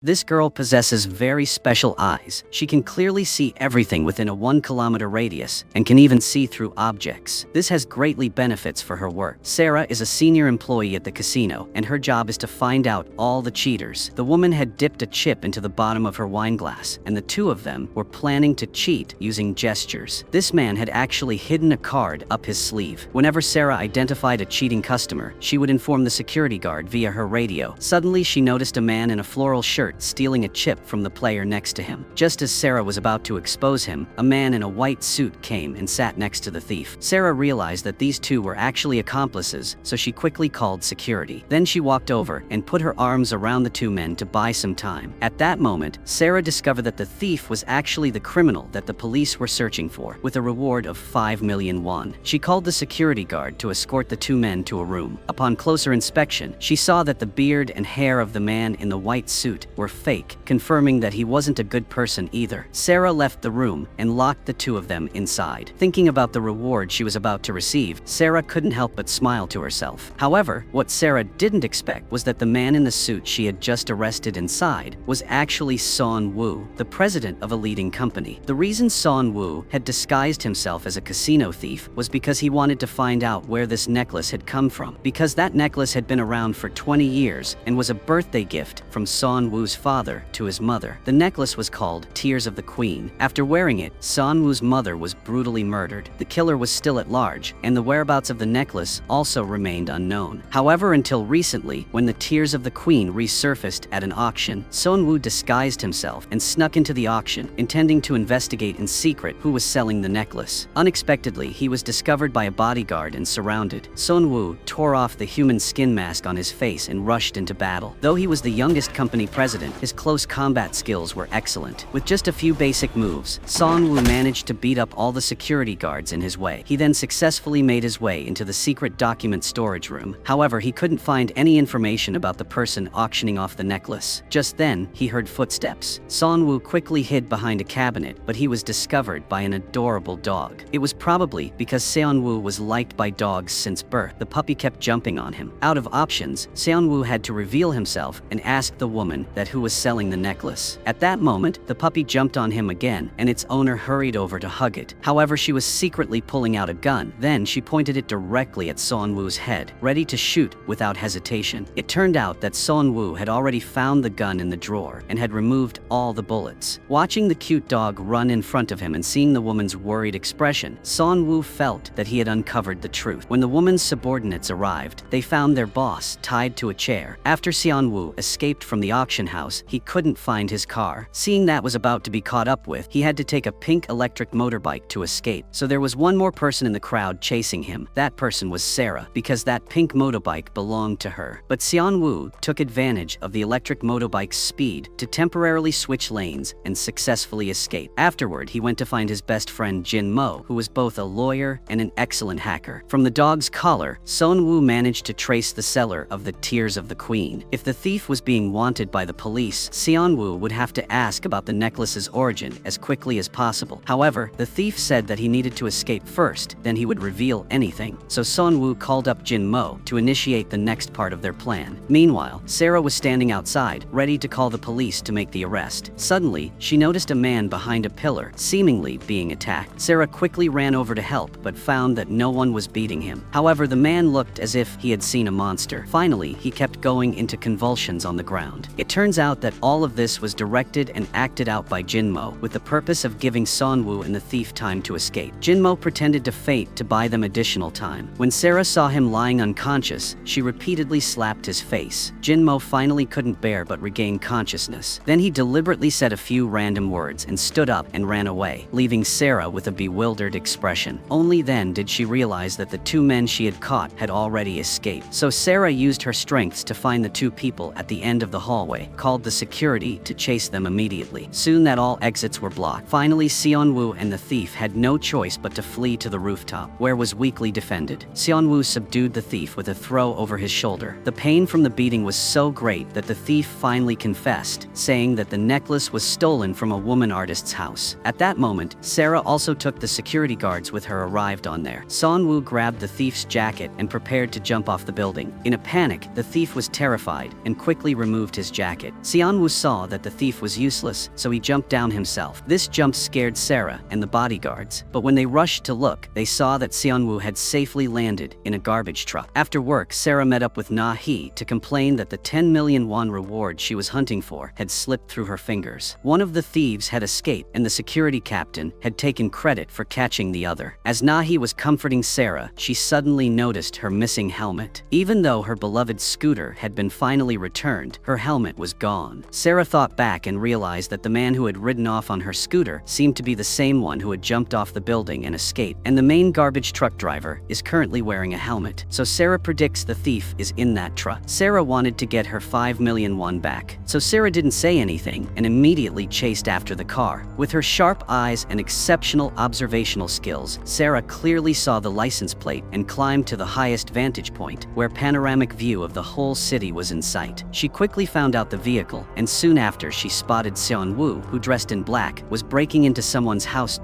This girl possesses very special eyes. She can clearly see everything within a 1 kilometer radius and can even see through objects. This has greatly benefits for her work. Sarah is a senior employee at the casino, and her job is to find out all the cheaters. The woman had dipped a chip into the bottom of her wine glass, and the two of them were planning to cheat using gestures. This man had actually hidden a card up his sleeve. Whenever Sarah identified a cheating customer, she would inform the security guard via her radio. Suddenly, she noticed a man in a floral shirt stealing a chip from the player next to him. Just as Sarah was about to expose him, a man in a white suit came and sat next to the thief. Sarah realized that these two were actually accomplices, so she quickly called security. Then she walked over and put her arms around the two men to buy some time. At that moment, Sarah discovered that the thief was actually the criminal that the police were searching for, with a reward of 5 million won. She called the security guard to escort the two men to a room. Upon closer inspection, she saw that the beard and hair of the man in the white suit were fake, confirming that he wasn't a good person either. Sarah left the room and locked the two of them inside. Thinking about the reward she was about to receive, Sarah couldn't help but smile to herself. However, what Sarah didn't expect was that the man in the suit she had just arrested inside was actually Son Woo, the president of a leading company. The reason Son Woo had disguised himself as a casino thief was because he wanted to find out where this necklace had come from, because that necklace had been around for 20 years and was a birthday gift from Son Woo's father to his mother. The necklace was called Tears of the Queen. After wearing it, Son Woo's mother was brutally murdered. The killer was still at large, and the whereabouts of the necklace also remained unknown. However, until recently, when the Tears of the Queen resurfaced at an auction, Son Woo disguised himself and snuck into the auction, intending to investigate in secret who was selling the necklace. Unexpectedly, he was discovered by a bodyguard and surrounded. Son Woo tore off the human skin mask on his face and rushed into battle. Though he was the youngest company president, his close combat skills were excellent. With just a few basic moves, Son Woo managed to beat up all the security guards in his way. He then successfully made his way into the secret document storage room. However, he couldn't find any information about the person auctioning off the necklace. Just then, he heard footsteps. Son Woo quickly hid behind a cabinet, but he was discovered by an adorable dog. It was probably because Son Woo was liked by dogs since birth. The puppy kept jumping on him. Out of options, Son Woo had to reveal himself and ask the woman that who was selling the necklace. At that moment, the puppy jumped on him again, and its owner hurried over to hug it. However, she was secretly pulling out a gun. Then she pointed it directly at Son Woo's head, ready to shoot without hesitation. It turned out that Son Woo had already found the gun in the drawer and had removed all the bullets. Watching the cute dog run in front of him and seeing the woman's worried expression, Son Woo felt that he had uncovered the truth. When the woman's subordinates arrived, they found their boss tied to a chair. After Son Woo escaped from the auction house, he couldn't find his car. Seeing that was about to be caught up with, he had to take a pink electric motorbike to escape. So there was one more person in the crowd chasing him. That person was Sarah, because that pink motorbike belonged to her. But Son Woo took advantage of the electric motorbike's speed to temporarily switch lanes and successfully escape. Afterward, he went to find his best friend Jin Mo, who was both a lawyer and an excellent hacker. From the dog's collar, Son Woo managed to trace the seller of the Tears of the Queen. If the thief was being wanted by the police, Son Woo would have to ask about the necklace's origin as quickly as possible. However, the thief said that he needed to escape first, then he would reveal anything. So Son Woo called up Jin Mo to initiate the next part of their plan. Meanwhile, Sarah was standing outside, ready to call the police to make the arrest. Suddenly, she noticed a man behind a pillar, seemingly being attacked. Sarah quickly ran over to help, but found that no one was beating him. However, the man looked as if he had seen a monster. Finally, he kept going into convulsions on the ground. It turns out that all of this was directed and acted out by Jin Mo, with the purpose of giving Son Woo and the thief time to escape. Jin Mo pretended to faint to buy them additional time. When Sarah saw him lying unconscious, she repeatedly slapped his face. Jin Mo finally couldn't bear but regained consciousness. Then he deliberately said a few random words and stood up and ran away, leaving Sarah with a bewildered expression. Only then did she realize that the two men she had caught had already escaped. So Sarah used her strengths to find the two people at the end of the hallway, called the security to chase them immediately. Soon that all exits were blocked. Finally, Son Woo and the thief had no choice but to flee to the rooftop, where was weakly defended. Son Woo subdued the thief with a throw over his shoulder. The pain from the beating was so great that the thief finally confessed, saying that the necklace was stolen from a woman artist's house. At that moment, Sarah also took the security guards with her arrived on there. Son Woo grabbed the thief's jacket and prepared to jump off the building. In a panic, the thief was terrified and quickly removed his jacket. Xianwu saw that the thief was useless, so he jumped down himself. This jump scared Sarah and the bodyguards, but when they rushed to look, they saw that Xianwu had safely landed in a garbage truck. After work, Sarah met up with Na He to complain that the 10 million won reward she was hunting for had slipped through her fingers. One of the thieves had escaped, and the security captain had taken credit for catching the other. As Na He was comforting Sarah, she suddenly noticed her missing helmet. Even though her beloved scooter had been finally returned, her helmet was gone. Sarah thought back and realized that the man who had ridden off on her scooter seemed to be the same one who had jumped off the building and escaped, and the main garbage truck driver is currently wearing a helmet. So Sarah predicts the thief is in that truck. Sarah wanted to get her 5 million won back, so Sarah didn't say anything and immediately chased after the car. With her sharp eyes and exceptional observational skills, Sarah clearly saw the license plate and climbed to the highest vantage point, where panoramic view of the whole city was in sight. She quickly found out the vehicle, and soon after she spotted Xianwu, who dressed in black, was breaking into someone's house.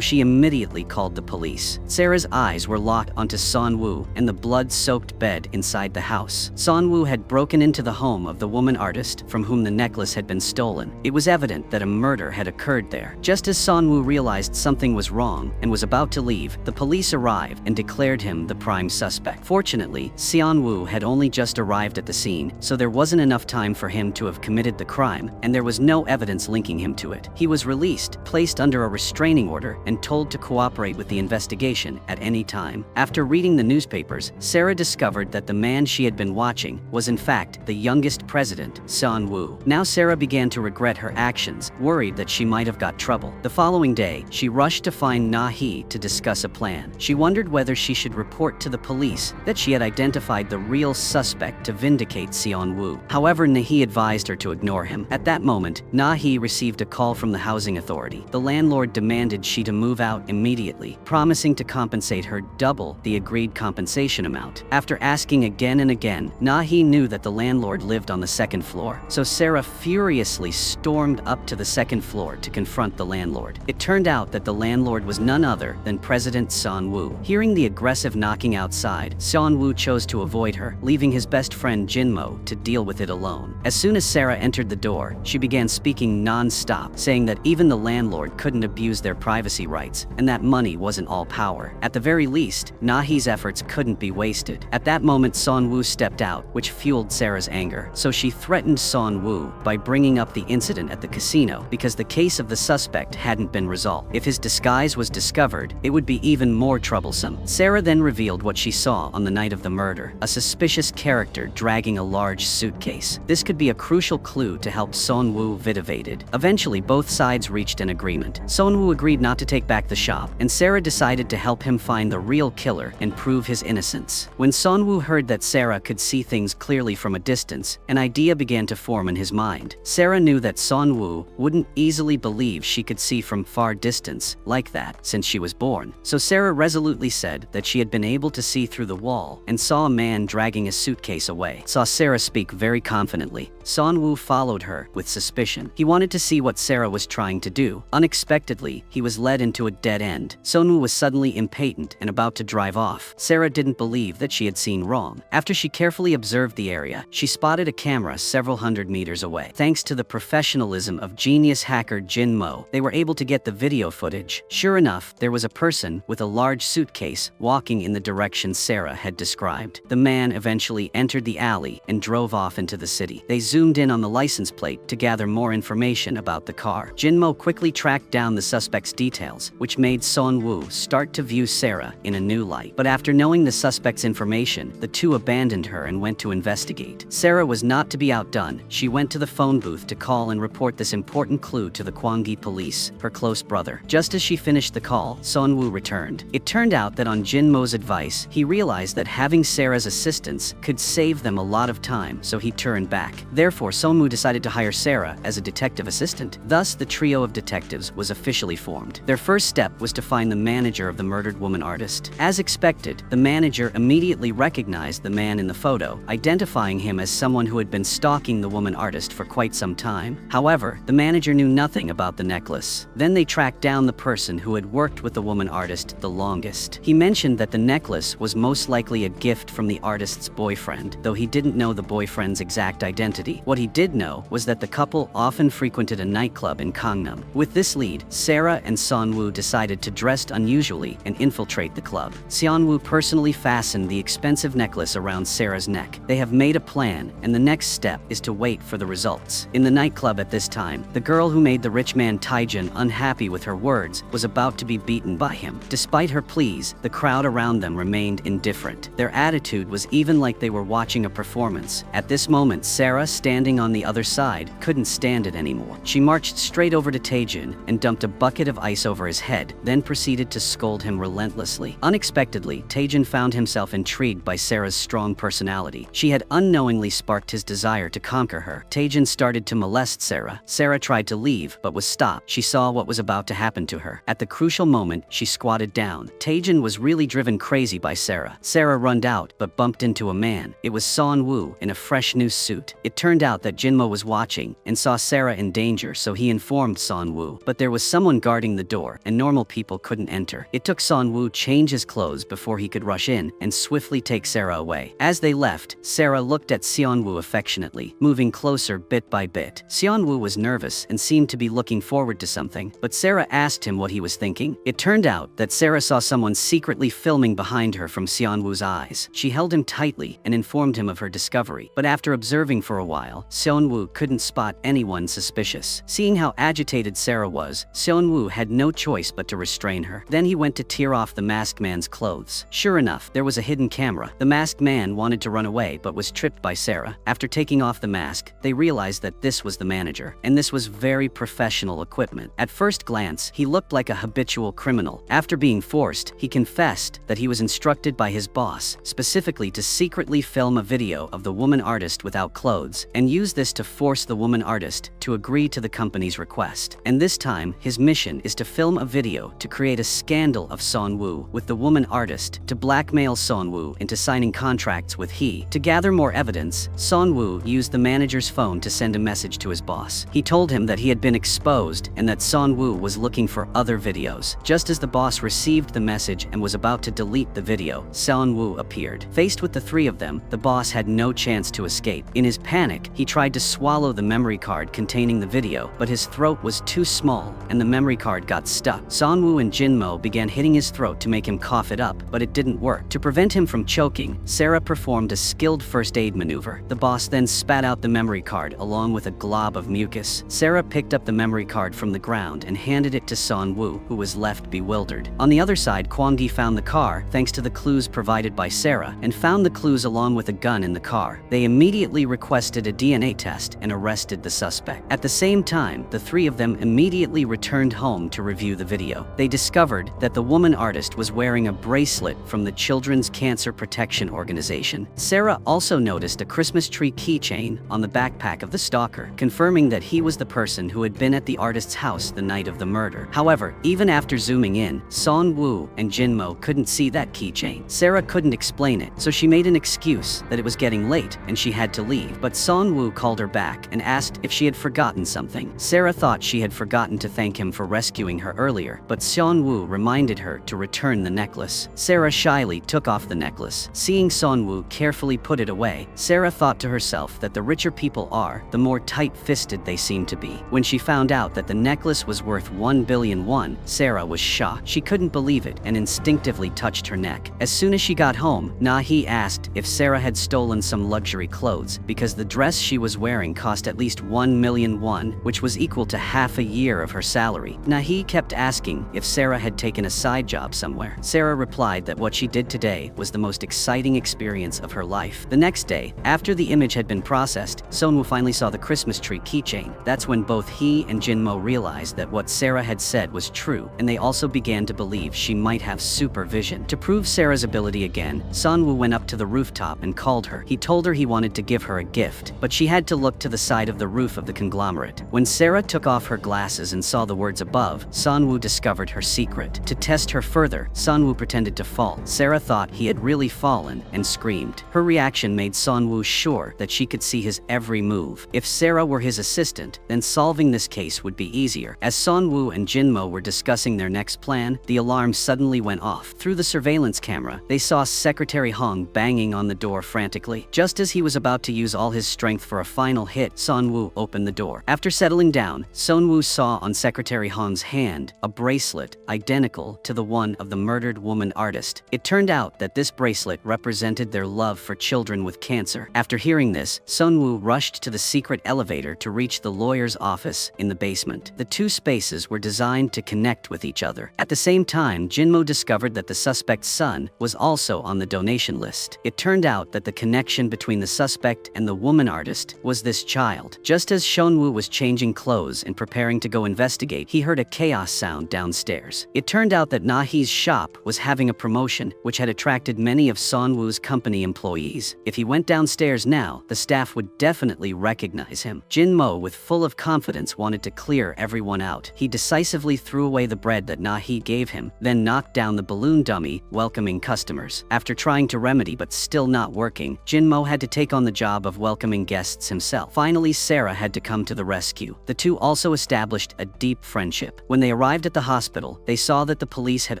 She immediately called the police. Sarah's eyes were locked onto Xianwu and the blood-soaked bed inside the house. Xianwu had broken into the home of the woman artist from whom the necklace had been stolen. It was evident that a murder had occurred there. Just as Xianwu realized something was wrong and was about to leave, the police arrived and declared him the prime suspect. Fortunately, Xianwu had only just arrived at the scene, so there wasn't enough time for him to have committed the crime, and there was no evidence linking him to it. He was released, placed under a restraining order, and told to cooperate with the investigation at any time. After reading the newspapers, Sarah discovered that the man she had been watching was in fact the youngest president, Xianwu. Now Sarah began to regret her actions, worried that she might have got trouble. The following day, she rushed to find Na He to discuss a plan. She wondered whether she should report to the police that she had identified the real suspect to vindicate Xianwu. However, Na He advised her to ignore him. At that moment, Na He received a call from the housing authority. The landlord demanded she to move out immediately, promising to compensate her double the agreed compensation amount. After asking again and again, Na He knew that the landlord lived on the second floor, so Sarah furiously stormed up to the second floor to confront the landlord. It turned out that the landlord was none other than President Xianwu. Hearing the aggressive knocking outside, Xianwu chose to avoid her, leaving his best friend Jinmo to deal with it alone. As soon as Sarah entered the door, she began speaking non-stop, saying that even the landlord couldn't abuse their privacy rights, and that money wasn't all power. At the very least, Na He's efforts couldn't be wasted. At that moment, Xianwu stepped out, which fueled Sarah's anger. So she threatened Xianwu by bringing up the incident at the casino, because the case of the suspect hadn't been resolved. If his disguise was discovered, it would be even more troublesome. Sarah then revealed what she saw on the night of the murder: a suspicious character dragging a large suitcase. This could be a crucial clue to help Xianwu evaded. Eventually, both sides reached an agreement. Xianwu agreed not to take back the shop, and Sarah decided to help him find the real killer and prove his innocence. When Xianwu heard that Sarah could see things clearly from a distance, an idea began to form in his mind. Sarah knew that Xianwu wouldn't easily believe she could see from far distance like that since she was born. So Sarah resolutely said that she had been able to see through the wall and saw a man dragging a suitcase away. Saw Sarah speak very confidently. Xianwu followed her with suspicion. He wanted to see what Sarah was trying to do. Unexpectedly, he was led into a dead end. Xianwu was suddenly impatient and about to drive off. Sarah didn't believe that she had seen wrong. After she carefully observed the area, she spotted a camera several hundred meters away. Thanks to the professionalism of genius hacker Jinmo, they were able to get the video footage. Sure enough, there was a person with a large suitcase walking in the direction Sarah had described. The man eventually entered the alley and drove off into the city. They zoomed in on the license plate to gather more information about the car. Jinmo quickly tracked down the suspect's details, which made Xianwu start to view Sarah in a new light. But after knowing the suspect's information, the two abandoned her and went to investigate. Sarah was not to be outdone. She went to the phone booth to call and report this important clue to the Gwangi police, her close brother. Just as she finished the call, Xianwu returned. It turned out that on Jinmo's advice, he realized that having Sarah's assistance could save them a lot of time, so he turned back. Therefore, Xianwu decided to hire Sarah as a detective assistant. Thus, the trio of detectives was officially formed. Their first step was to find the manager of the murdered woman artist. As expected, the manager immediately recognized the man in the photo, identifying him as someone who had been stalking the woman artist for quite some time. However, the manager knew nothing about the necklace. Then they tracked down the person who had worked with the woman artist the longest. He mentioned that the necklace was most likely a gift from the artist's boyfriend, though he didn't know the boyfriend's exact identity. identity. What he did know was that the couple often frequented a nightclub in Gangnam. With this lead, Sarah and Seonwoo decided to dress unusually and infiltrate the club. Seonwoo personally fastened the expensive necklace around Sarah's neck. They have made a plan, and the next step is to wait for the results. In the nightclub at this time, the girl who made the rich man Taejin unhappy with her words was about to be beaten by him. Despite her pleas, the crowd around them remained indifferent. Their attitude was even like they were watching a performance. At this moment, Sarah, standing on the other side, couldn't stand it anymore. She marched straight over to Taejin and dumped a bucket of ice over his head, then proceeded to scold him relentlessly. Unexpectedly, Taejin found himself intrigued by Sarah's strong personality. She had unknowingly sparked his desire to conquer her. Taejin started to molest Sarah. Sarah tried to leave, but was stopped. She saw what was about to happen to her. At the crucial moment, she squatted down. Taejin was really driven crazy by Sarah. Sarah runned out, but bumped into a man. It was Seonwoo in a fresh new suit. It turned out that Jinmo was watching and saw Sarah in danger, so he informed Seonwoo. But there was someone guarding the door, and normal people couldn't enter. It took Seonwoo change his clothes before he could rush in and swiftly take Sarah away. As they left, Sarah looked at Seonwoo affectionately, moving closer bit by bit. Seonwoo was nervous and seemed to be looking forward to something, but Sarah asked him what he was thinking. It turned out that Sarah saw someone secretly filming behind her from Seonwoo's eyes. She held him tightly and informed him of her discovery, but after observing for a while, Seonwoo couldn't spot anyone suspicious. Seeing how agitated Sarah was, Seonwoo had no choice but to restrain her. Then he went to tear off the masked man's clothes. Sure enough, there was a hidden camera. The masked man wanted to run away but was tripped by Sarah. After taking off the mask, they realized that this was the manager, and this was very professional equipment. At first glance, he looked like a habitual criminal. After being forced, he confessed that he was instructed by his boss, specifically to secretly film a video of the woman artist without clothes, and use this to force the woman artist to agree to the company's request. And this time, his mission is to film a video to create a scandal of Seonwoo with the woman artist, to blackmail Seonwoo into signing contracts with he. To gather more evidence, Seonwoo used the manager's phone to send a message to his boss. He told him that he had been exposed and that Seonwoo was looking for other videos. Just as the boss received the message and was about to delete the video, Seonwoo appeared. Faced with the three of them, the boss had no chance to escape. In his panic, he tried to swallow the memory card containing the video, but his throat was too small and the memory card got stuck. Seonwoo and Jinmo began hitting his throat to make him cough it up, but it didn't work. To prevent him from choking, Sarah performed a skilled first aid maneuver. The boss then spat out the memory card along with a glob of mucus. Sarah picked up the memory card from the ground and handed it to Seonwoo, who was left bewildered. On the other side, Kwanggi found the car thanks to the clues provided by Sarah and found the clues along with a gun in the car. They immediately requested a DNA test and arrested the suspect. At the same time, the three of them immediately returned home to review the video. They discovered that the woman artist was wearing a bracelet from the Children's Cancer Protection Organization. Sarah also noticed a Christmas tree keychain on the backpack of the stalker, confirming that he was the person who had been at the artist's house the night of the murder. However, even after zooming in, Seonwoo and Jinmo couldn't see that keychain. Sarah couldn't explain it, so she made an excuse that it was getting late and she had to leave. But Seonwoo called her back and asked if she had forgotten something. Sarah thought she had forgotten to thank him for rescuing her earlier, but Seonwoo reminded her to return the necklace. Sarah shyly took off the necklace. Seeing Seonwoo carefully put it away, Sarah thought to herself that the richer people are, the more tight-fisted they seem to be. When she found out that the necklace was worth 1 billion won, Sarah was shocked. She couldn't believe it and instinctively touched her neck. As soon as she got home, Nahi asked if Sarah had stolen some luxury clothes because the dress she was wearing cost at least 1 million won, which was equal to half a year of her salary. Nahi kept asking if Sarah had taken a side job somewhere. Sarah replied that what she did today was the most exciting experience of her life. The next day, after the image had been processed, Seonwoo finally saw the Christmas tree keychain. That's when both he and Jinmo realized that what Sarah had said was true, and they also began to believe she might have supervision. To prove Sarah's ability again, Seonwoo went up to the rooftop and called her. He told her he wanted to give her a gift, but she had to look to the side of the roof of the conglomerate. When Sarah took off her glasses and saw the words above, Seonwoo discovered her secret. To test her further, Seonwoo pretended to fall. Sarah thought he had really fallen and screamed. Her reaction made Seonwoo sure that she could see his every move. If Sarah were his assistant, then solving this case would be easier. As Seonwoo and Jinmo were discussing their next plan, the alarm suddenly went off. Through the surveillance camera, they saw Secretary Hong banging on the door frantically. Just as he was about to use all his strength strength for a final hit, Sunwoo opened the door. After settling down, Sunwoo saw on Secretary Han's hand a bracelet identical to the one of the murdered woman artist. It turned out that this bracelet represented their love for children with cancer. After hearing this, Sunwoo rushed to the secret elevator to reach the lawyer's office in the basement. The two spaces were designed to connect with each other. At the same time, Jinmo discovered that the suspect's son was also on the donation list. It turned out that the connection between the suspect and the woman artist was this child. Just as Sunwoo was changing clothes and preparing to go investigate, he heard a chaos sound downstairs. It turned out that Nahee's shop was having a promotion, which had attracted many of Sunwoo's company employees. If he went downstairs now, the staff would definitely recognize him. Jinmo, with full of confidence, wanted to clear everyone out. He decisively threw away the bread that Nahee gave him, then knocked down the balloon dummy, welcoming customers. After trying to remedy but still not working, Jinmo had to take on the job of welcoming guests himself. Finally, Sarah had to come to the rescue. The two also established a deep friendship. When they arrived at the hospital, they saw that the police had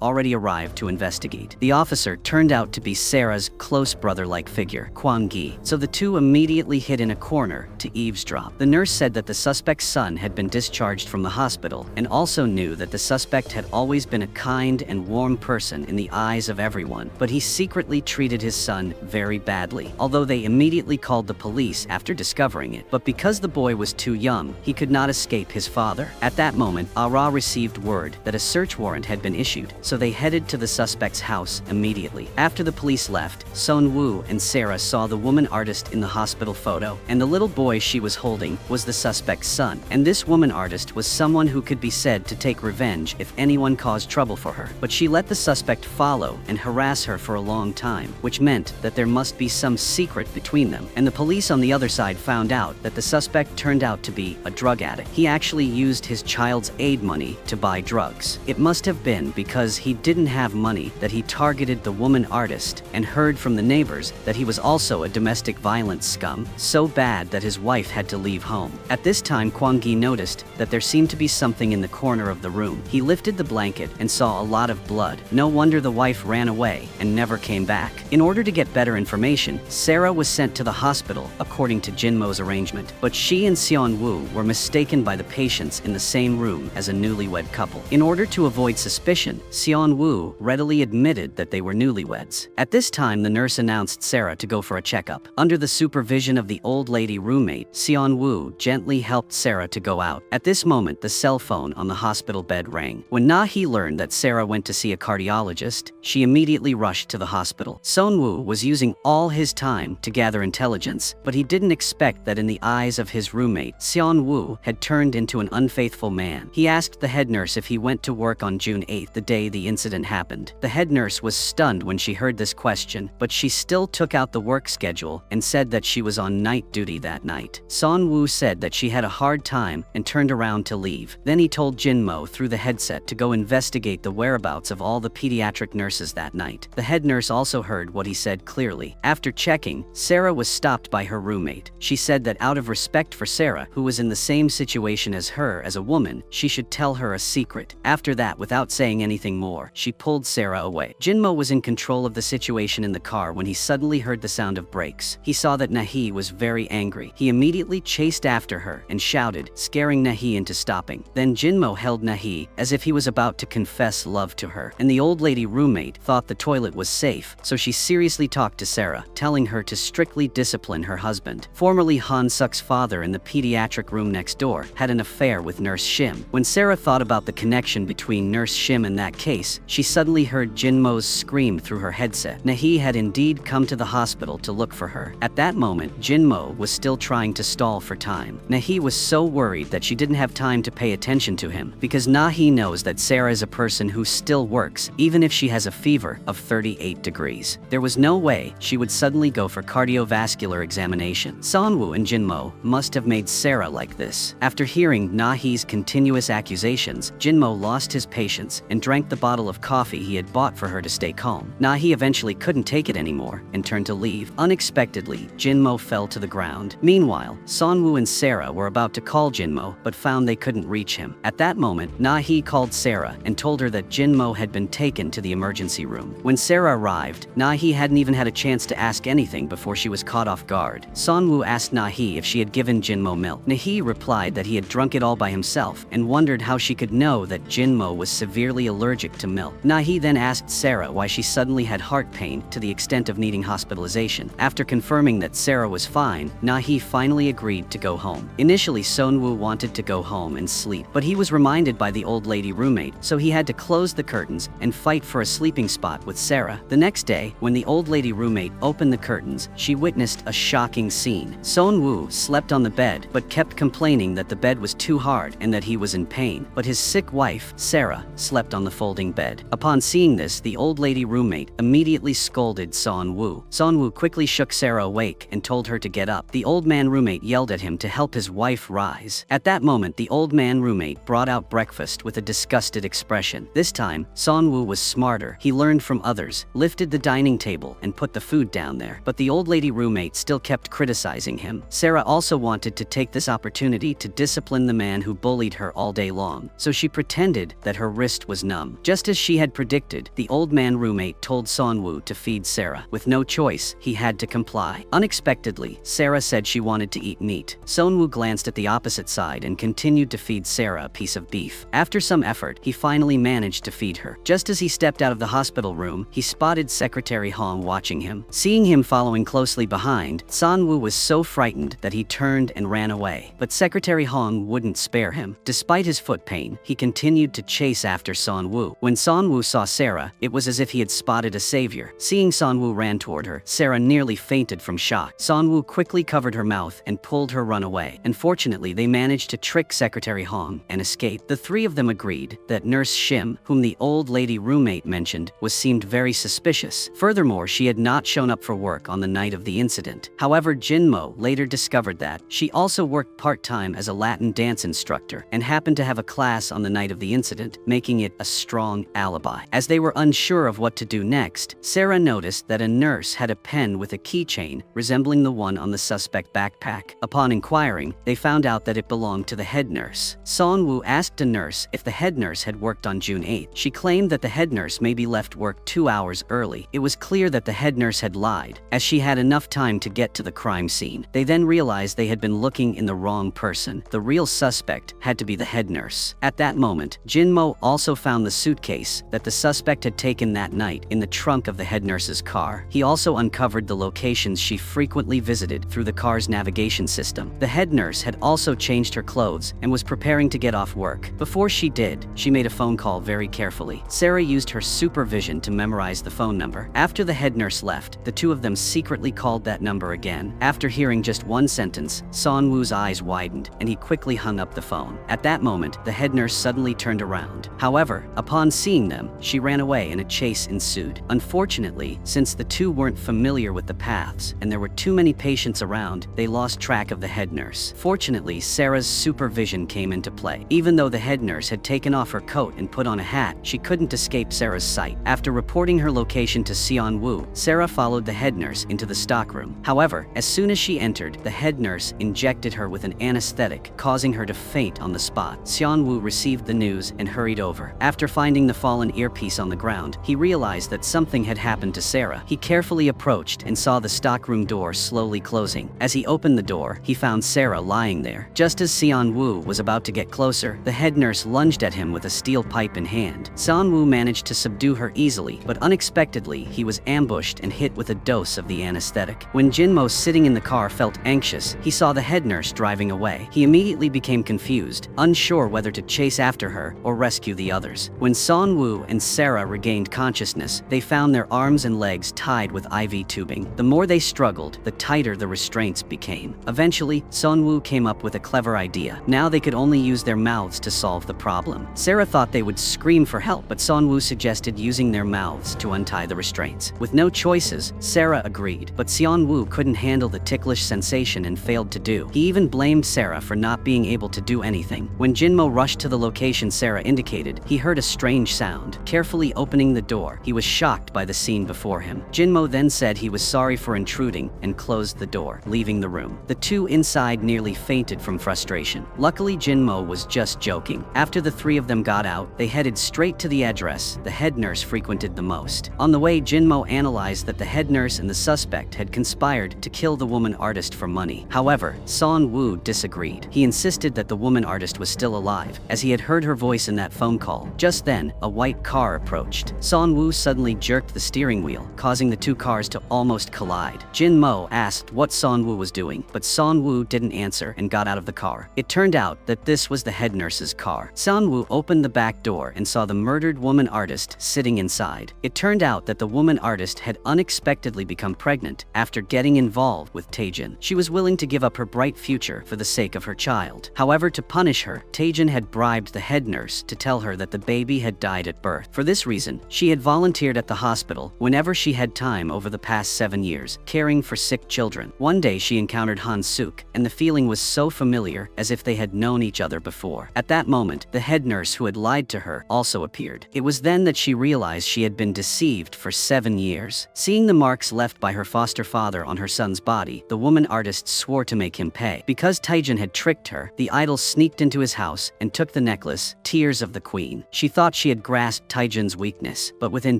already arrived to investigate. The officer turned out to be Sarah's close brother-like figure, Kwang Gi, so the two immediately hid in a corner to eavesdrop. The nurse said that the suspect's son had been discharged from the hospital and also knew that the suspect had always been a kind and warm person in the eyes of everyone, but he secretly treated his son very badly, although they immediately called the police after discovering it. But because the boy was too young, he could not escape his father. At that moment, Ara received word that a search warrant had been issued, so they headed to the suspect's house immediately. After the police left, Sunwoo and Sarah saw the woman artist in the hospital photo, and the little boy she was holding was the suspect's son. And this woman artist was someone who could be said to take revenge if anyone caused trouble for her. But she let the suspect follow and harass her for a long time, which meant that there must be some secret between them. And the police on the other side found out that the suspect turned out to be a drug addict. He actually used his child's aid money to buy drugs. It must have been because he didn't have money that he targeted the woman artist and heard from the neighbors that he was also a domestic violence scum, so bad that his wife had to leave home. At this time, Kwang Gi noticed that there seemed to be something in the corner of the room. He lifted the blanket and saw a lot of blood. No wonder the wife ran away and never came back. In order to get better information, Sarah was sent to the hospital according to Jinmo's arrangement, but she and Sunwoo were mistaken by the patients in the same room as a newlywed couple. In order to avoid suspicion, Sunwoo readily admitted that they were newlyweds. At this time, the nurse announced Sarah to go for a checkup. Under the supervision of the old lady roommate, Sunwoo gently helped Sarah to go out. At this moment, the cell phone on the hospital bed rang. When Nahee learned that Sarah went to see a cardiologist, she immediately rushed to the hospital. Sunwoo was using all his time to gather intelligence, but he didn't expect that in the eyes of his roommate, Sunwoo had turned into an unfaithful man. He asked the head nurse if he went to work on June 8th, the day the incident happened. The head nurse was stunned when she heard this question, but she still took out the work schedule and said that she was on night duty that night. Sunwoo said that she had a hard time and turned around to leave. Then he told Jinmo through the headset to go investigate the whereabouts of all the pediatric nurses that night. The head nurse also heard what he said clearly. After checking, Sarah was stopped by her roommate. She said that out of respect for Sarah, who was in the same situation as her as a woman, she should tell her a secret. After that, without saying anything more, she pulled Sarah away. Jinmo was in control of the situation in the car when he suddenly heard the sound of brakes. He saw that Nahee was very angry. He immediately chased after her and shouted, scaring Nahee into stopping. Then Jinmo held Nahee as if he was about to confess love to her, and the old lady roommate thought the toilet was safe, so she seriously talked to Sarah, telling her to strictly discipline her husband. Formerly Han Suk's father in the pediatric room next door had an affair with Nurse Shim. When Sarah thought about the connection between Nurse Shim and that case, she suddenly heard Jinmo's scream through her headset. Nahee had indeed come to the hospital to look for her. At that moment, Jinmo was still trying to stall for time. Nahee was so worried that she didn't have time to pay attention to him, because Nahee knows that Sarah is a person who still works, even if she has a fever of 38 degrees. There was no way she would suddenly go for cardiovascular examination. Sunwoo and Jinmo must have made Sarah like this. After hearing Nahee's continuous accusations, Jinmo lost his patience and drank the bottle of coffee he had bought for her to stay calm. Nahee eventually couldn't take it anymore and turned to leave. Unexpectedly, Jinmo fell to the ground. Meanwhile, Sunwoo and Sarah were about to call Jinmo but found they couldn't reach him. At that moment, Nahee called Sarah and told her that Jinmo had been taken to the emergency room. When Sarah arrived, Nahee hadn't even had a chance to ask anything before she was caught off guard. Sonwoo asked Nahi if she had given Jinmo milk. Nahi replied that he had drunk it all by himself and wondered how she could know that Jinmo was severely allergic to milk. Nahi then asked Sarah why she suddenly had heart pain to the extent of needing hospitalization. After confirming that Sarah was fine, Nahi finally agreed to go home. Initially, Sonwoo wanted to go home and sleep, but he was reminded by the old lady roommate, so he had to close the curtains and fight for a sleeping spot with Sarah. The next day, when the old lady roommate opened the curtains, she witnessed a shocking scene. Sonwoo slept on the bed, but kept complaining that the bed was too hard and that he was in pain. But his sick wife, Sarah, slept on the folding bed. Upon seeing this, the old lady roommate immediately scolded Sonwoo. Sonwoo quickly shook Sarah awake and told her to get up. The old man roommate yelled at him to help his wife rise. At that moment, the old man roommate brought out breakfast with a disgusted expression. This time, Sonwoo was smarter. He learned from others, lifted the dining table, and put the food down there. But the old lady roommate still kept criticizing him. Sarah also wanted to take this opportunity to discipline the man who bullied her all day long, so she pretended that her wrist was numb. Just as she had predicted, the old man roommate told Sonwoo to feed Sarah. With no choice, he had to comply. Unexpectedly, Sarah said she wanted to eat meat. Sonwoo glanced at the opposite side and continued to feed Sarah a piece of beef. After some effort, he finally managed to feed her. Just as he stepped out of the hospital room, he spotted Secretary Hong watching him. Seeing him following closely behind, Sonwoo was so frightened that he turned and ran away. But Secretary Hong wouldn't spare him. Despite his foot pain, he continued to chase after Sonwoo. When Sonwoo saw Sarah, it was as if he had spotted a savior. Seeing Sonwoo ran toward her, Sarah nearly fainted from shock. Sonwoo quickly covered her mouth and pulled her run away. Unfortunately, they managed to trick Secretary Hong and escape. The three of them agreed that Nurse Shim, whom the old lady roommate mentioned, seemed very suspicious. Furthermore, she had not shown up for work on the night of the incident. However, Jinmo later discovered that she also worked part-time as a Latin dance instructor and happened to have a class on the night of the incident, making it a strong alibi. As they were unsure of what to do next, Sarah noticed that a nurse had a pen with a keychain resembling the one on the suspect backpack. Upon inquiring, they found out that it belonged to the head nurse. Sonwoo asked a nurse if the head nurse had worked on June 8th. She claimed that the head nurse maybe left work 2 hours early. It was clear that the head nurse had lied, as she had enough time to get to the crime scene. They then realized they had been looking in the wrong person. The real suspect had to be the head nurse. At that moment, Jinmo also found the suitcase that the suspect had taken that night in the trunk of the head nurse's car. He also uncovered the locations she frequently visited through the car's navigation system. The head nurse had also changed her clothes and was preparing to get off work. Before she did, she made a phone call very carefully. Sarah used her supervision to memorize the phone number. After the head nurse left, the two of them secretly called that number again. After hearing just one sentence, Sonwoo's eyes widened and he quickly hung up the phone. At that moment, the head nurse suddenly turned around. However, upon seeing them, she ran away and a chase ensued. Unfortunately, since the two weren't familiar with the paths and there were too many patients around, they lost track of the head nurse. Fortunately, Sarah's supervision came into play. Even though the head nurse had taken off her coat and put on a hat, she couldn't escape Sarah's sight. After reporting her location to Seon-woo, Sarah followed the head nurse into the stockroom. However, as soon as she entered, the head nurse injected her with an anesthetic, causing her to faint on the spot. Seon-woo received the news and hurried over. After finding the fallen earpiece on the ground, he realized that something had happened to Sarah. He carefully approached and saw the stockroom door slowly closing. As he opened the door, he found Sarah lying there. Just as Seon-woo was about to get closer, the head nurse lunged at him with a steel pipe in hand. Seon-woo managed to subdue her easily, but unexpectedly, he was ambushed and hit with a dose of the anesthetic. When Jinmo, sitting in the car, felt anxious, he saw the head nurse driving away. He immediately became confused, unsure whether to chase after her or rescue the others. When Seon-woo and Sarah regained consciousness, they found their arms and legs tied with IV tubing. The more they struggled, the tighter the restraints became. Eventually, Seon-woo came up with a clever idea. Now they could only use their mouths to solve the problem. Sarah thought they would scream for help, but Seon-woo suggested using their mouths to untie the restraints. With no choices, Sarah agreed, but Seon-woo couldn't handle the ticklish sensation and failed to do. He even blamed Sarah for not being able to do anything. When Jinmo rushed to the location Sarah indicated, he heard a strange sound. Carefully opening the door, he was shocked by the scene before him. Jinmo then said he was sorry for intruding and closed the door, leaving the room. The two inside nearly fainted from frustration. Luckily, Jinmo was just joking. After the three of them got out, they headed straight to the address the head nurse frequented the most. On the way, Jinmo analyzed that the head nurse and the suspect had conspired to kill kill the woman artist for money. However, Son Woo disagreed. He insisted that the woman artist was still alive, as he had heard her voice in that phone call. Just then, a white car approached. Son Woo suddenly jerked the steering wheel, causing the two cars to almost collide. Jin Mo asked what Son Woo was doing, but Son Woo didn't answer and got out of the car. It turned out that this was the head nurse's car. Son Woo opened the back door and saw the murdered woman artist sitting inside. It turned out that the woman artist had unexpectedly become pregnant after getting involved with Taejin. She was willing to give up her bright future for the sake of her child. However, to punish her, Taejin had bribed the head nurse to tell her that the baby had died at birth. For this reason, she had volunteered at the hospital whenever she had time over the past 7 years, caring for sick children. One day she encountered Han Suk, and the feeling was so familiar as if they had known each other before. At that moment, the head nurse who had lied to her also appeared. It was then that she realized she had been deceived for 7 years. Seeing the marks left by her foster father on her son's body, the woman artist swore to make him pay. Because Taejin had tricked her, the idol sneaked into his house and took the necklace, Tears of the Queen. She thought she had grasped Taejin's weakness, but within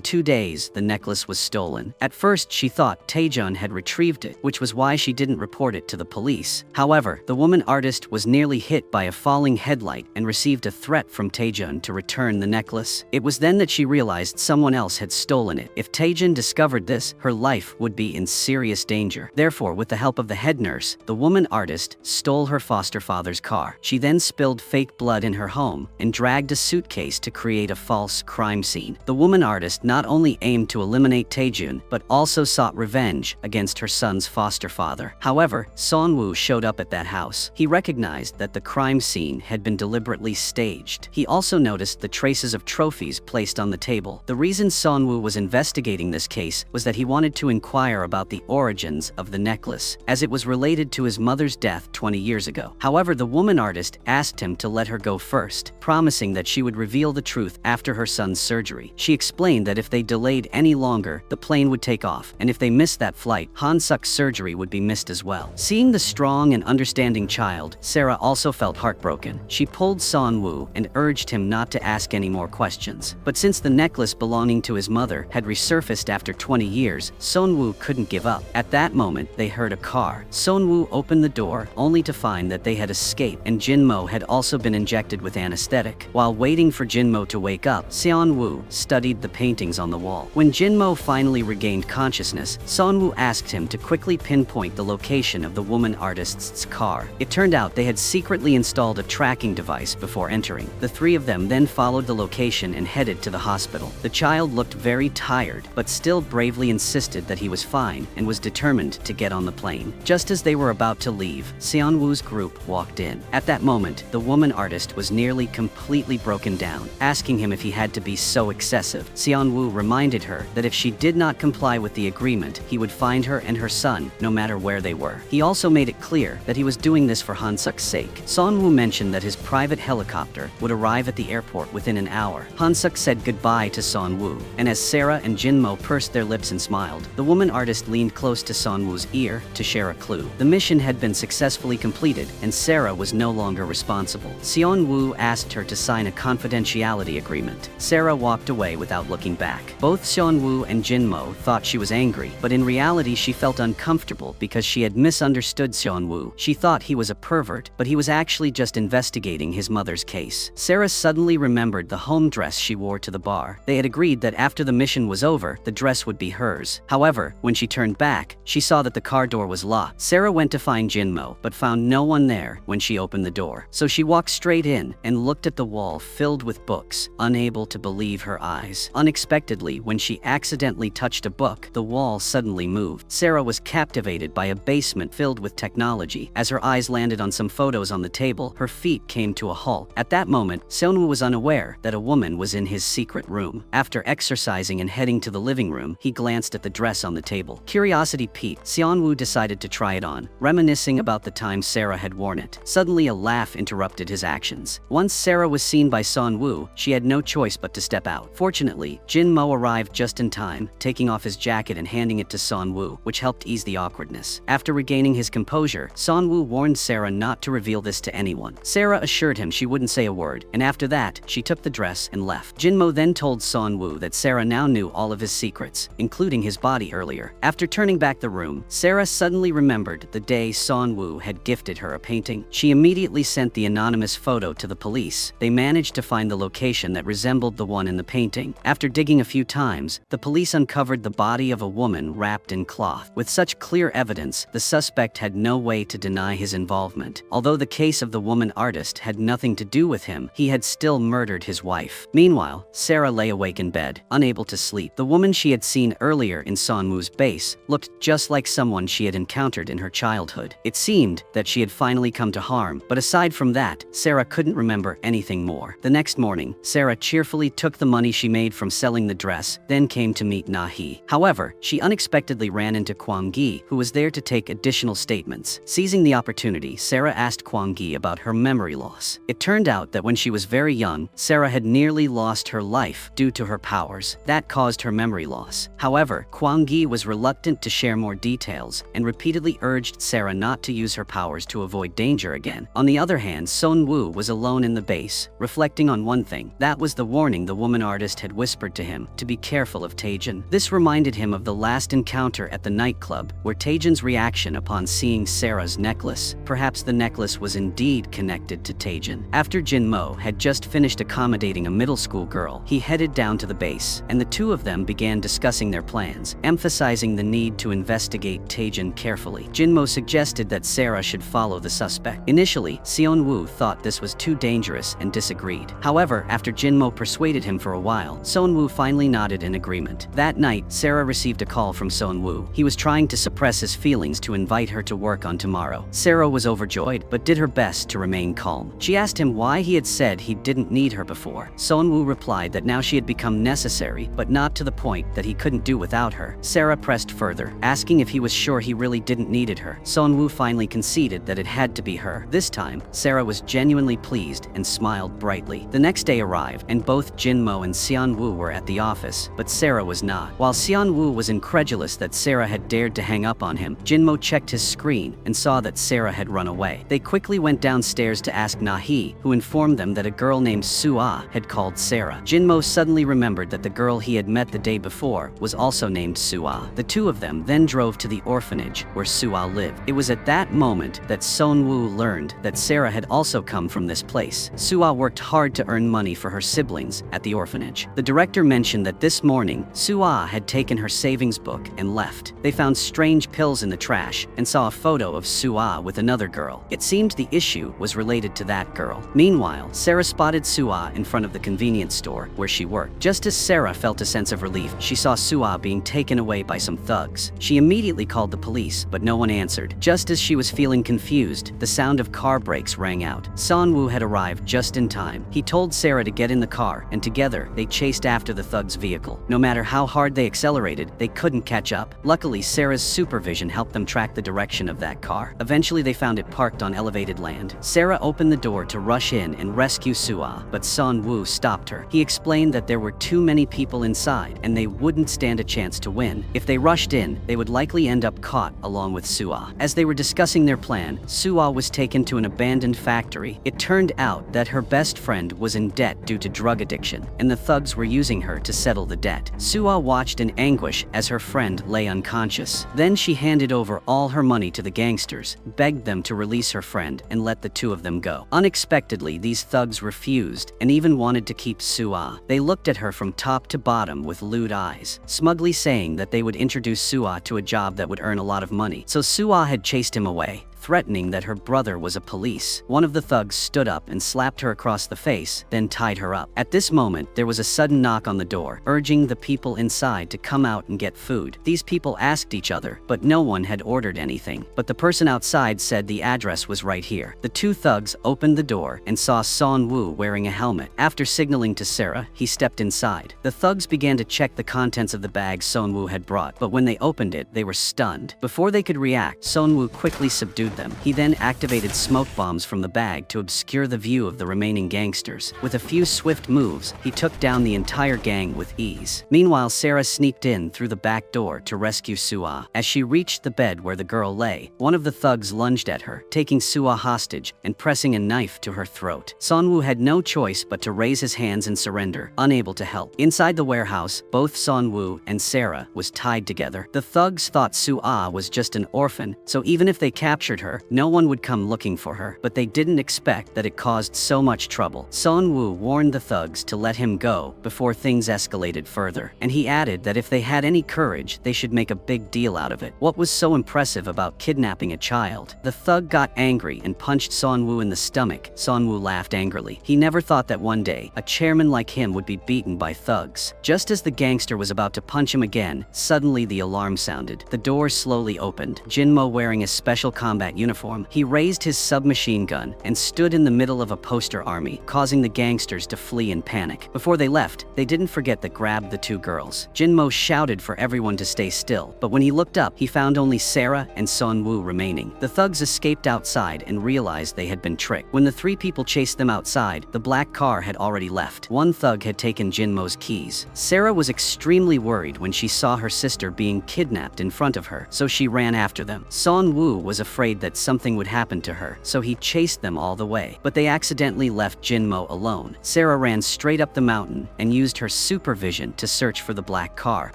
2 days, the necklace was stolen. At first, she thought Taejin had retrieved it, which was why she didn't report it to the police. However, the woman artist was nearly hit by a falling headlight and received a threat from Taejin to return the necklace. It was then that she realized someone else had stolen it. If Taejin discovered this, her life would be in serious danger. Therefore, with the help of the head nurse, the woman artist stole her foster father's car. She then spilled fake blood in her home and dragged a suitcase to create a false crime scene. The woman artist not only aimed to eliminate Taejin, but also sought revenge against her son's foster father. However, Son Woo showed up at that house. He recognized that the crime scene had been deliberately staged. He also noticed the traces of trophies placed on the table. The reason Son Woo was investigating this case was that he wanted to inquire about the origins of the necklace, as it was related to his mother's death 20 years ago. However, the woman artist asked him to let her go first, promising that she would reveal the truth after her son's surgery. She explained that if they delayed any longer, the plane would take off, and if they missed that flight, Han Suk's surgery would be missed as well. Seeing the strong and understanding child, Sarah also felt heartbroken. She pulled Son Woo and urged him not to ask any more questions. But since the necklace belonging to his mother had resurfaced after 20 years, Son Woo couldn't give up. At that moment, they heard a car. Son Woo opened the door, only to find that they had escaped, and Jin Mo had also been injected with anesthetic. While waiting for Jin Mo to wake up, Son Woo studied the paintings on the wall. When Jin Mo finally regained consciousness, Son Woo asked him to quickly pinpoint the location of the woman artist's car. It turned out they had secretly installed a tracking device before entering. The three of them then followed the location and headed to the hospital. The child looked very tired, but still bravely insisted that he was fine and was determined to get on the plane. Just as they were about to leave, Son Woo's group walked in. At that moment, the woman artist was nearly completely broken down, asking him if he had to be so excessive. Son Woo reminded her that if she did not comply with the agreement, he would find her and her son no matter where they were. He also made it clear that he was doing this for Han Suk's sake. Son Woo mentioned that his private helicopter would arrive at the airport within an hour. Han Suk said goodbye to Son Woo, and as Sarah and Jin Mo pursed their lips and smiled, the woman artist leaned close to Son Woo's ear to share a clue. The mission had been successfully completed, and Sarah was no longer responsible. Son Woo asked her to sign a confidentiality agreement. Sarah walked away without looking back. Both Son Woo and Jin Mo thought she was angry, but in reality she felt uncomfortable because she had misunderstood Son Woo. She thought he was a pervert, but he was actually just investigating his mother's case. Sarah suddenly remembered the home dress she wore to the bar. They had agreed that after the mission was over, the dress would be hers. However, when she turned back, she saw that the car door was locked. Sarah went to find Jin Mo, but found no one there when she opened the door. So she walked straight in and looked at the wall filled with books, unable to believe her eyes. Unexpectedly, when she accidentally touched a book, the wall suddenly moved. Sarah was captivated by a basement filled with technology. As her eyes landed on some photos on the table, her feet came to a halt. At that moment, Son Woo was unaware that a woman was in his secret room. After exercising and heading to the living room, he glanced at the dress on the table. Curiosity piqued, Son Woo decided to try it on, reminiscing about the time Sarah had worn it. Suddenly, a laugh interrupted his actions. Once Sarah was seen by Son Woo, she had no choice but to step out. Fortunately, Jin Mo arrived just in time, taking off his jacket and handing it to Son Woo, which helped ease the awkwardness. After regaining his composure, Son Woo warned Sarah not to reveal this to anyone. Sarah assured him she wouldn't say a word, and after that, she took the dress and left. Jin Mo then told Son Woo that Sarah now knew all of his secrets, including his body earlier. After turning back the room, Sarah suddenly remembered the day Seon-woo had gifted her a painting. She immediately sent the anonymous photo to the police. They managed to find the location that resembled the one in the painting. After digging a few times, the police uncovered the body of a woman wrapped in cloth. With such clear evidence, the suspect had no way to deny his involvement. Although the case of the woman artist had nothing to do with him, he had still murdered his wife. Meanwhile, Sarah lay awake in bed, unable to sleep. The woman she had seen earlier in Seon-woo's base looked just like someone she had encountered in her childhood. It seemed that she had finally come to harm, but aside from that, Sarah couldn't remember anything more. The next morning, Sarah cheerfully took the money she made from selling the dress, then came to meet Na-hee. However, she unexpectedly ran into Kwang-gi, who was there to take additional statements. Seizing the opportunity, Sarah asked Kwang-gi about her memory loss. It turned out that when she was very young, Sarah had nearly lost her life due to her powers. That caused her memory loss. However, Kwang-gi was reluctant to share more details and repeatedly urged Sarah not to use her powers to avoid danger again. On the other hand, Seon-woo was alone in the base, reflecting on one thing. That was the warning the woman artist had whispered to him, to be careful of Taejin. This reminded him of the last encounter at the nightclub, where Taejin's reaction upon seeing Sarah's necklace. Perhaps the necklace was indeed connected to Taejin. After Jin-mo had just finished accommodating a middle school girl, he headed down to the base, and the two of them began discussing their plans, emphasizing the need to investigate Taejin carefully. Jin-mo suggested that Sarah should follow the suspect. Initially, Seon-woo thought this was too dangerous and disagreed. However, after Jin-mo persuaded him for a while, Seon-woo finally nodded in agreement. That night, Sarah received a call from Seon-woo. He was trying to suppress his feelings to invite her to work on tomorrow. Sarah was overjoyed, but did her best to remain calm. She asked him why he had said he didn't need her before. Seon-woo replied that now she had become necessary, but not to the point that he couldn't do without her. Sarah pressed further, asking if he was sure he really didn't needed her. Seon-woo finally conceded that it had to be her. This time, Sarah was genuinely pleased and smiled brightly. The next day arrived, and both Jin-mo and Seon-woo were at the office, but Sarah was not. While Seon-woo was incredulous that Sarah had dared to hang up on him, Jin-mo checked his screen and saw that Sarah had run away. They quickly went downstairs to ask Na-hee, who informed them that a girl named Soo-ah had called Sarah. Jin-mo suddenly remembered that the girl he had met the day before was also named Soo-ah. The two of them then drove to the orphanage where Soo-ah lived. It was at that moment that Seon-woo learned that Sarah had also come from this place. Soo-ah worked hard to earn money for her siblings at the orphanage. The director mentioned that this morning, Soo-ah had taken her savings book and left. They found strange pills in the trash and saw a photo of Soo-ah with another girl. It seemed the issue was related to that girl. Meanwhile, Sarah spotted Soo-ah in front of the convenience store where she worked. Just as Sarah felt a sense of relief, she saw Soo-ah being taken away by some thugs. She immediately called the police, but no one answered. Just as she was feeling confused, the sound of car brakes rang out. Seon-woo had arrived just in time. He told Sarah to get in the car, and together, they chased after the thug's vehicle. No matter how hard they accelerated, they couldn't catch up. Luckily, Sarah's supervision helped them track the direction of that car. Eventually, they found it parked on elevated land. Sarah opened the door to rush in and rescue Soo-ah, but Seon-woo stopped her. He explained that there were too many people inside, and they wouldn't stand a chance to win. If they rushed in, they would likely end up caught along with Soo-ah. As they were discussing their plan, Soo-ah was taken to an abandoned factory. It turned out that her best friend was in debt due to drug addiction, and the thugs were using her to settle the debt. Soo-ah watched in anguish as her friend lay unconscious. Then she handed over all her money to the gangsters, begged them to release her friend, and let the two of them go. Unexpectedly, these thugs refused and even wanted to keep Soo-ah. They looked at her from top to bottom with lewd eyes, smugly saying that they would introduce Soo-ah to a job that would earn a lot of money. So Soo-ah had chased him away, threatening that her brother was a police. One of the thugs stood up and slapped her across the face, then tied her up. At this moment, there was a sudden knock on the door, urging the people inside to come out and get food. These people asked each other, but no one had ordered anything. But the person outside said the address was right here. The two thugs opened the door and saw Seon-woo wearing a helmet. After signaling to Sarah, he stepped inside. The thugs began to check the contents of the bag Seon-woo had brought, but when they opened it, they were stunned. Before they could react, Seon-woo quickly subdued pursued them. He then activated smoke bombs from the bag to obscure the view of the remaining gangsters. With a few swift moves, he took down the entire gang with ease. Meanwhile, Sarah sneaked in through the back door to rescue Sua. As she reached the bed where the girl lay, one of the thugs lunged at her, taking Sua hostage and pressing a knife to her throat. Sonwoo had no choice but to raise his hands and surrender, unable to help. Inside the warehouse, both Sonwoo and Sarah was tied together. The thugs thought Sua was just an orphan, so even if they captured her, no one would come looking for her. But they didn't expect that it caused so much trouble. Sonwoo warned the thugs to let him go before things escalated further, and he added that if they had any courage, they should make a big deal out of it. What was so impressive about kidnapping a child? The thug got angry and punched Sonwoo in the stomach. Sonwoo laughed angrily. He never thought that one day, a chairman like him would be beaten by thugs. Just as the gangster was about to punch him again, suddenly the alarm sounded. The door slowly opened. Jinmo, wearing a special combat uniform, he raised his submachine gun and stood in the middle of a poster army, causing the gangsters to flee in panic. Before they left, they didn't forget that grabbed the two girls. Jinmo shouted for everyone to stay still, but when he looked up, he found only Sarah and Sonwoo remaining. The thugs escaped outside and realized they had been tricked. When the three people chased them outside, the black car had already left. One thug had taken Jinmo's keys. Sarah was extremely worried when she saw her sister being kidnapped in front of her, so she ran after them. Sonwoo was afraid that something would happen to her, so he chased them all the way. But they accidentally left Jinmo alone. Sarah ran straight up the mountain and used her supervision to search for the black car.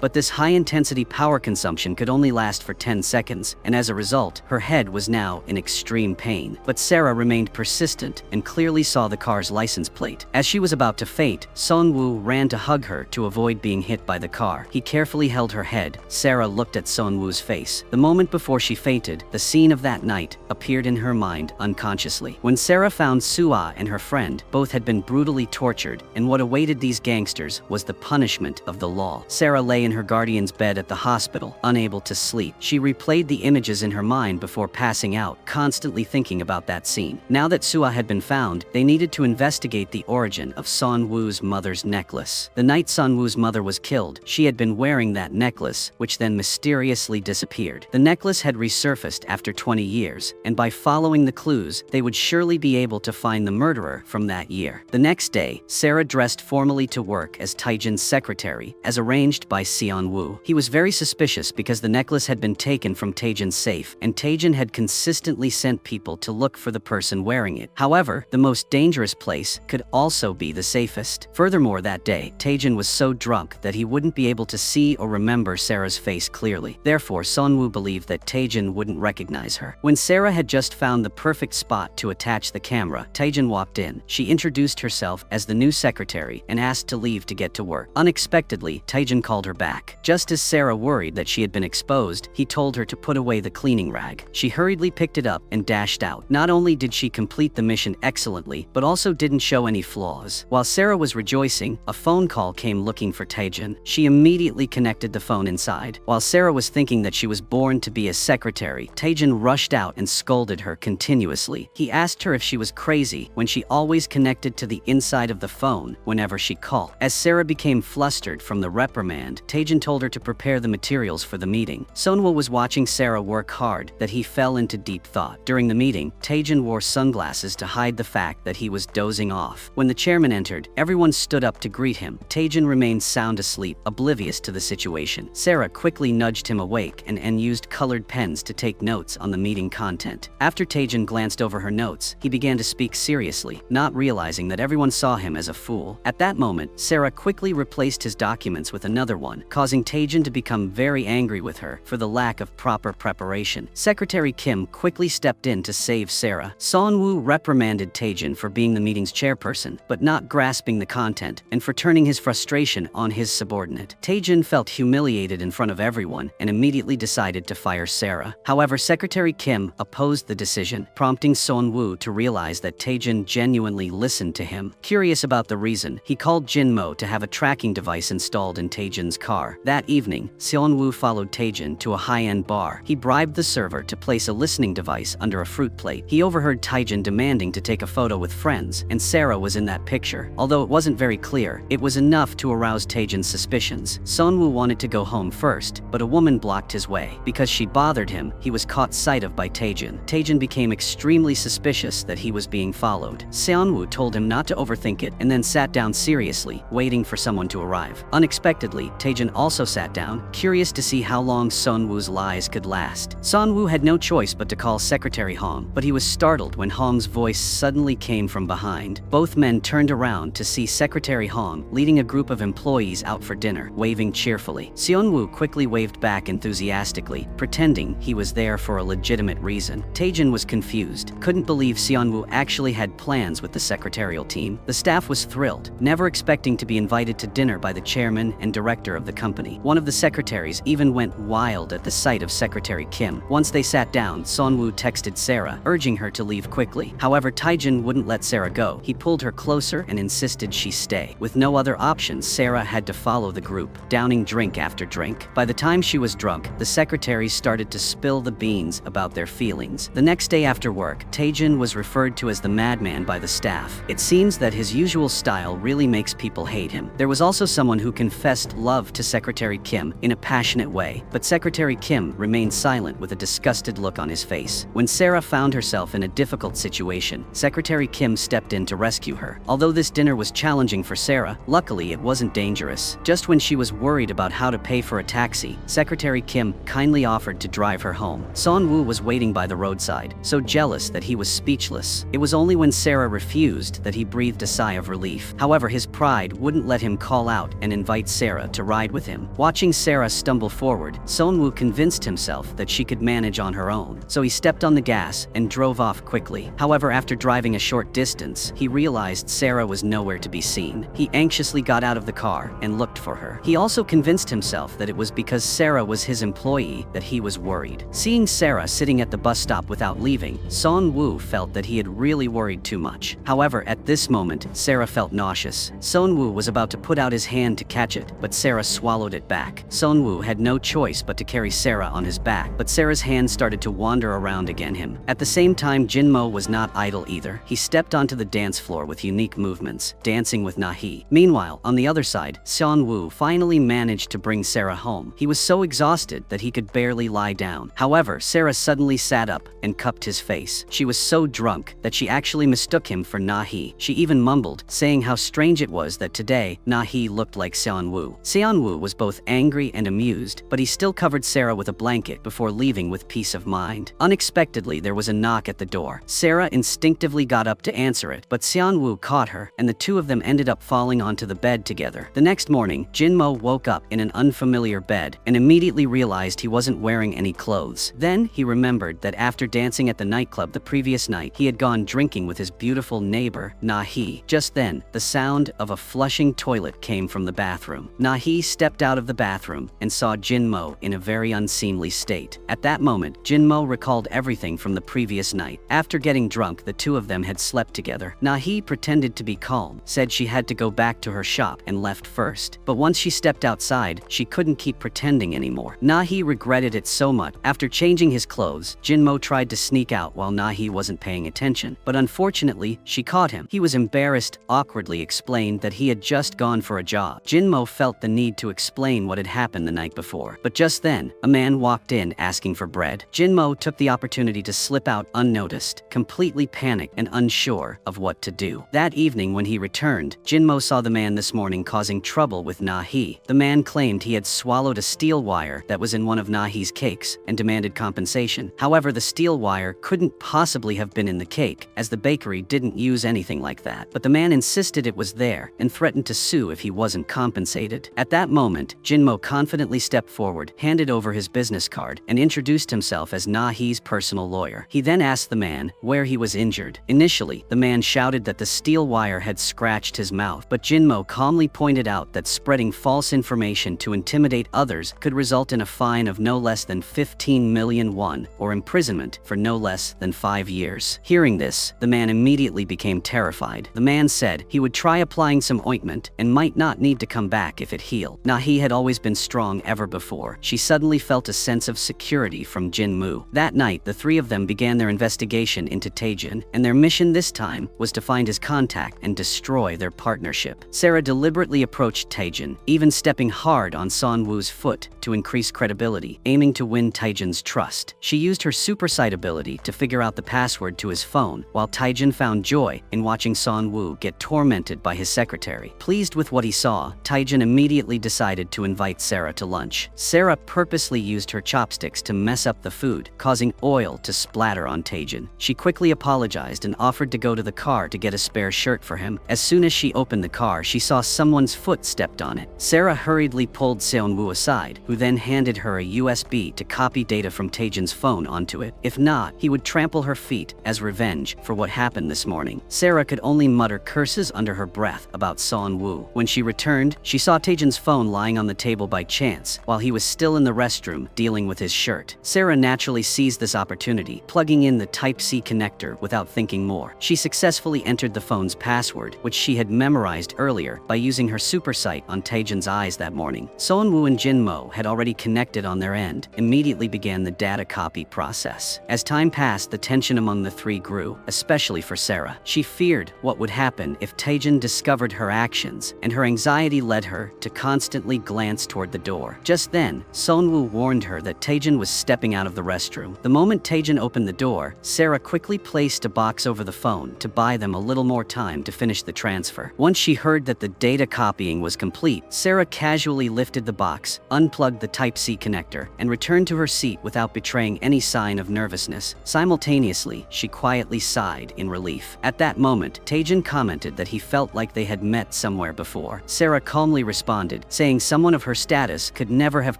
But this high-intensity power consumption could only last for 10 seconds, and as a result, her head was now in extreme pain. But Sarah remained persistent and clearly saw the car's license plate. As she was about to faint, Sonwoo ran to hug her to avoid being hit by the car. He carefully held her head. Sarah looked at Sonwoo's face. The moment before she fainted, the scene of that night appeared in her mind unconsciously. When Sarah found Sua and her friend, both had been brutally tortured, and what awaited these gangsters was the punishment of the law. Sarah lay in her guardian's bed at the hospital, unable to sleep. She replayed the images in her mind before passing out, constantly thinking about that scene. Now that Sua had been found, they needed to investigate the origin of Sonwoo's mother's necklace. The night Sonwoo's mother was killed, she had been wearing that necklace, which then mysteriously disappeared. The necklace had resurfaced after 20 years, and by following the clues, they would surely be able to find the murderer from that year. The next day, Sarah dressed formally to work as Taejin's secretary, as arranged by Seon-woo. He was very suspicious because the necklace had been taken from Taejin's safe, and Taejin had consistently sent people to look for the person wearing it. However, the most dangerous place could also be the safest. Furthermore, that day, Taejin was so drunk that he wouldn't be able to see or remember Sarah's face clearly. Therefore, Sonwoo believed that Taejin wouldn't recognize her. When Sarah had just found the perfect spot to attach the camera, Taejin walked in. She introduced herself as the new secretary and asked to leave to get to work. Unexpectedly, Taejin called her back. Just as Sarah worried that she had been exposed, he told her to put away the cleaning rag. She hurriedly picked it up and dashed out. Not only did she complete the mission excellently, but also didn't show any flaws. While Sarah was rejoicing, a phone call came looking for Taejin. She immediately connected the phone inside. While Sarah was thinking that she was born to be a secretary, Taejin rushed out and scolded her continuously. He asked her if she was crazy when she always connected to the inside of the phone whenever she called. As Sarah became flustered from the reprimand, Taejin told her to prepare the materials for the meeting. Sonwoo was watching Sarah work hard that he fell into deep thought. During the meeting, Taejin wore sunglasses to hide the fact that he was dozing off. When the chairman entered, everyone stood up to greet him. Taejin remained sound asleep, oblivious to the situation. Sarah quickly nudged him awake and used colored pens to take notes on the meeting content. After Taejin glanced over her notes, he began to speak seriously, not realizing that everyone saw him as a fool. At that moment, Sarah quickly replaced his documents with another one, causing Taejin to become very angry with her for the lack of proper preparation. Secretary Kim quickly stepped in to save Sarah. Sonwoo reprimanded Taejin for being the meeting's chairperson, but not grasping the content, and for turning his frustration on his subordinate. Taejin felt humiliated in front of everyone and immediately decided to fire Sarah. However, Secretary Kim opposed the decision, prompting Sonwoo to realize that Taejin genuinely listened to him. Curious about the reason, he called Jinmo to have a tracking device installed in Taejin's car. That evening, Sonwoo followed Taejin to a high-end bar. He bribed the server to place a listening device under a fruit plate. He overheard Taejin demanding to take a photo with friends, and Sarah was in that picture. Although it wasn't very clear, it was enough to arouse Taejin's suspicions. Sonwoo wanted to go home first, but a woman blocked his way. Because she bothered him, he was caught sight of by by Taejin. Taejin became extremely suspicious that he was being followed. Seonwoo told him not to overthink it and then sat down seriously, waiting for someone to arrive. Unexpectedly, Taejin also sat down, curious to see how long Seonwoo's lies could last. Seonwoo had no choice but to call Secretary Hong, but he was startled when Hong's voice suddenly came from behind. Both men turned around to see Secretary Hong leading a group of employees out for dinner, waving cheerfully. Seonwoo quickly waved back enthusiastically, pretending he was there for a legitimate reason. Taejin was confused, couldn't believe Seonwoo actually had plans with the secretarial team. The staff was thrilled, never expecting to be invited to dinner by the chairman and director of the company. One of the secretaries even went wild at the sight of Secretary Kim. Once they sat down, Seonwoo texted Sarah, urging her to leave quickly. However, Taejin wouldn't let Sarah go. He pulled her closer and insisted she stay. With no other options, Sarah had to follow the group, downing drink after drink. By the time she was drunk, the secretaries started to spill the beans about their feelings. The next day after work, Taejin was referred to as the madman by the staff. It seems that his usual style really makes people hate him. There was also someone who confessed love to Secretary Kim in a passionate way, but Secretary Kim remained silent with a disgusted look on his face. When Sarah found herself in a difficult situation, Secretary Kim stepped in to rescue her. Although this dinner was challenging for Sarah, luckily it wasn't dangerous. Just when she was worried about how to pay for a taxi, Secretary Kim kindly offered to drive her home. Seonwoo was waiting by the roadside, so jealous that he was speechless. It was only when Sarah refused that he breathed a sigh of relief. However, his pride wouldn't let him call out and invite Sarah to ride with him. Watching Sarah stumble forward, Seonwoo convinced himself that she could manage on her own, so he stepped on the gas and drove off quickly. However, after driving a short distance, he realized Sarah was nowhere to be seen. He anxiously got out of the car and looked for her. He also convinced himself that it was because Sarah was his employee that he was worried. Seeing Sarah sitting at the bus stop without leaving, Seonwoo felt that he had really worried too much. However, at this moment, Sarah felt nauseous. Seonwoo was about to put out his hand to catch it, but Sarah swallowed it back. Seonwoo had no choice but to carry Sarah on his back, but Sarah's hand started to wander around again him. At the same time, Jinmo was not idle either. He stepped onto the dance floor with unique movements, dancing with Nahi. Meanwhile, on the other side, Seonwoo finally managed to bring Sarah home. He was so exhausted that he could barely lie down. However, Sarah suddenly sat up and cupped his face. She was so drunk that she actually mistook him for Nahi. She even mumbled, saying how strange it was that today, Nahi looked like Seonwoo. Seonwoo was both angry and amused, but he still covered Sarah with a blanket before leaving with peace of mind. Unexpectedly, there was a knock at the door. Sarah instinctively got up to answer it, but Seonwoo caught her, and the two of them ended up falling onto the bed together. The next morning, Jinmo woke up in an unfamiliar bed and immediately realized he wasn't wearing any clothes. Then he remembered that after dancing at the nightclub the previous night, he had gone drinking with his beautiful neighbor, Nahi. Just then, the sound of a flushing toilet came from the bathroom. Nahi stepped out of the bathroom and saw Jinmo in a very unseemly state. At that moment, Jinmo recalled everything from the previous night. After getting drunk, the two of them had slept together. Nahi pretended to be calm, said she had to go back to her shop and left first. But once she stepped outside, she couldn't keep pretending anymore. Nahi regretted it so much. After changing his clothes, Jinmo tried to sneak out while Nahi wasn't paying attention. But unfortunately, she caught him. He was embarrassed, awkwardly explained that he had just gone for a jog. Jinmo felt the need to explain what had happened the night before. But just then, a man walked in asking for bread. Jinmo took the opportunity to slip out unnoticed, completely panicked and unsure of what to do. That evening when he returned, Jinmo saw the man this morning causing trouble with Nahi. The man claimed he had swallowed a steel wire that was in one of Nahi's cakes and demanded compensation. However, the steel wire couldn't possibly have been in the cake, as the bakery didn't use anything like that. But the man insisted it was there and threatened to sue if he wasn't compensated. At that moment, Jinmo confidently stepped forward, handed over his business card, and introduced himself as Nahi's personal lawyer. He then asked the man where he was injured. Initially, the man shouted that the steel wire had scratched his mouth, but Jinmo calmly pointed out that spreading false information to intimidate others could result in a fine of no less than 15 million won, or imprisonment for no less than 5 years. Hearing this, the man immediately became terrified. The man said he would try applying some ointment and might not need to come back if it healed. Nahi had always been strong ever before. She suddenly felt a sense of security from Jinmu. That night, the three of them began their investigation into Taejin, and their mission this time was to find his contact and destroy their partnership. Sarah deliberately approached Taejin, even stepping hard on Seonwoo's foot to increase credibility, aiming to win Taijin's trust. She used her super sight ability to figure out the password to his phone, while Taijin found joy in watching Son Woo get tormented by his secretary. Pleased with what he saw, Taijin immediately decided to invite Sarah to lunch. Sarah purposely used her chopsticks to mess up the food, causing oil to splatter on Taijin. She quickly apologized and offered to go to the car to get a spare shirt for him. As soon as she opened the car, she saw someone's foot stepped on it. Sarah hurriedly pulled Seon Woo aside, who then handed her a USB to copy data from Taijin's phone onto it. If not, he would trample her feet as revenge for what happened this morning. Sarah could only mutter curses under her breath about Seon Woo. When she returned, she saw Taijin's phone lying on the table by chance, while he was still in the restroom dealing with his shirt. Sarah naturally seized this opportunity, plugging in the Type-C connector without thinking more. She successfully entered the phone's password, which she had memorized earlier by using her super sight on Taijin's eyes that morning. Seon Woo and Jin Mo had already connected on their end, immediately began the data copy process. As time passed, the tension among the three grew, especially for Sarah. She feared what would happen if Taijin discovered her actions, and her anxiety led her to constantly glance toward the door. Just then, Seon Woo warned her that Taijin was stepping out of the restroom. The moment Taijin opened the door, Sarah quickly placed a box over the phone to buy them a little more time to finish the transfer. Once she heard that the data copying was complete, Sarah casually lifted the box, unplugged the Type-C connector, and returned to her seat without betraying any sign of nervousness. Simultaneously, she quietly sighed in relief. At that moment, Taijin commented that he felt like they had met somewhere before. Sarah calmly responded, saying someone of her status could never have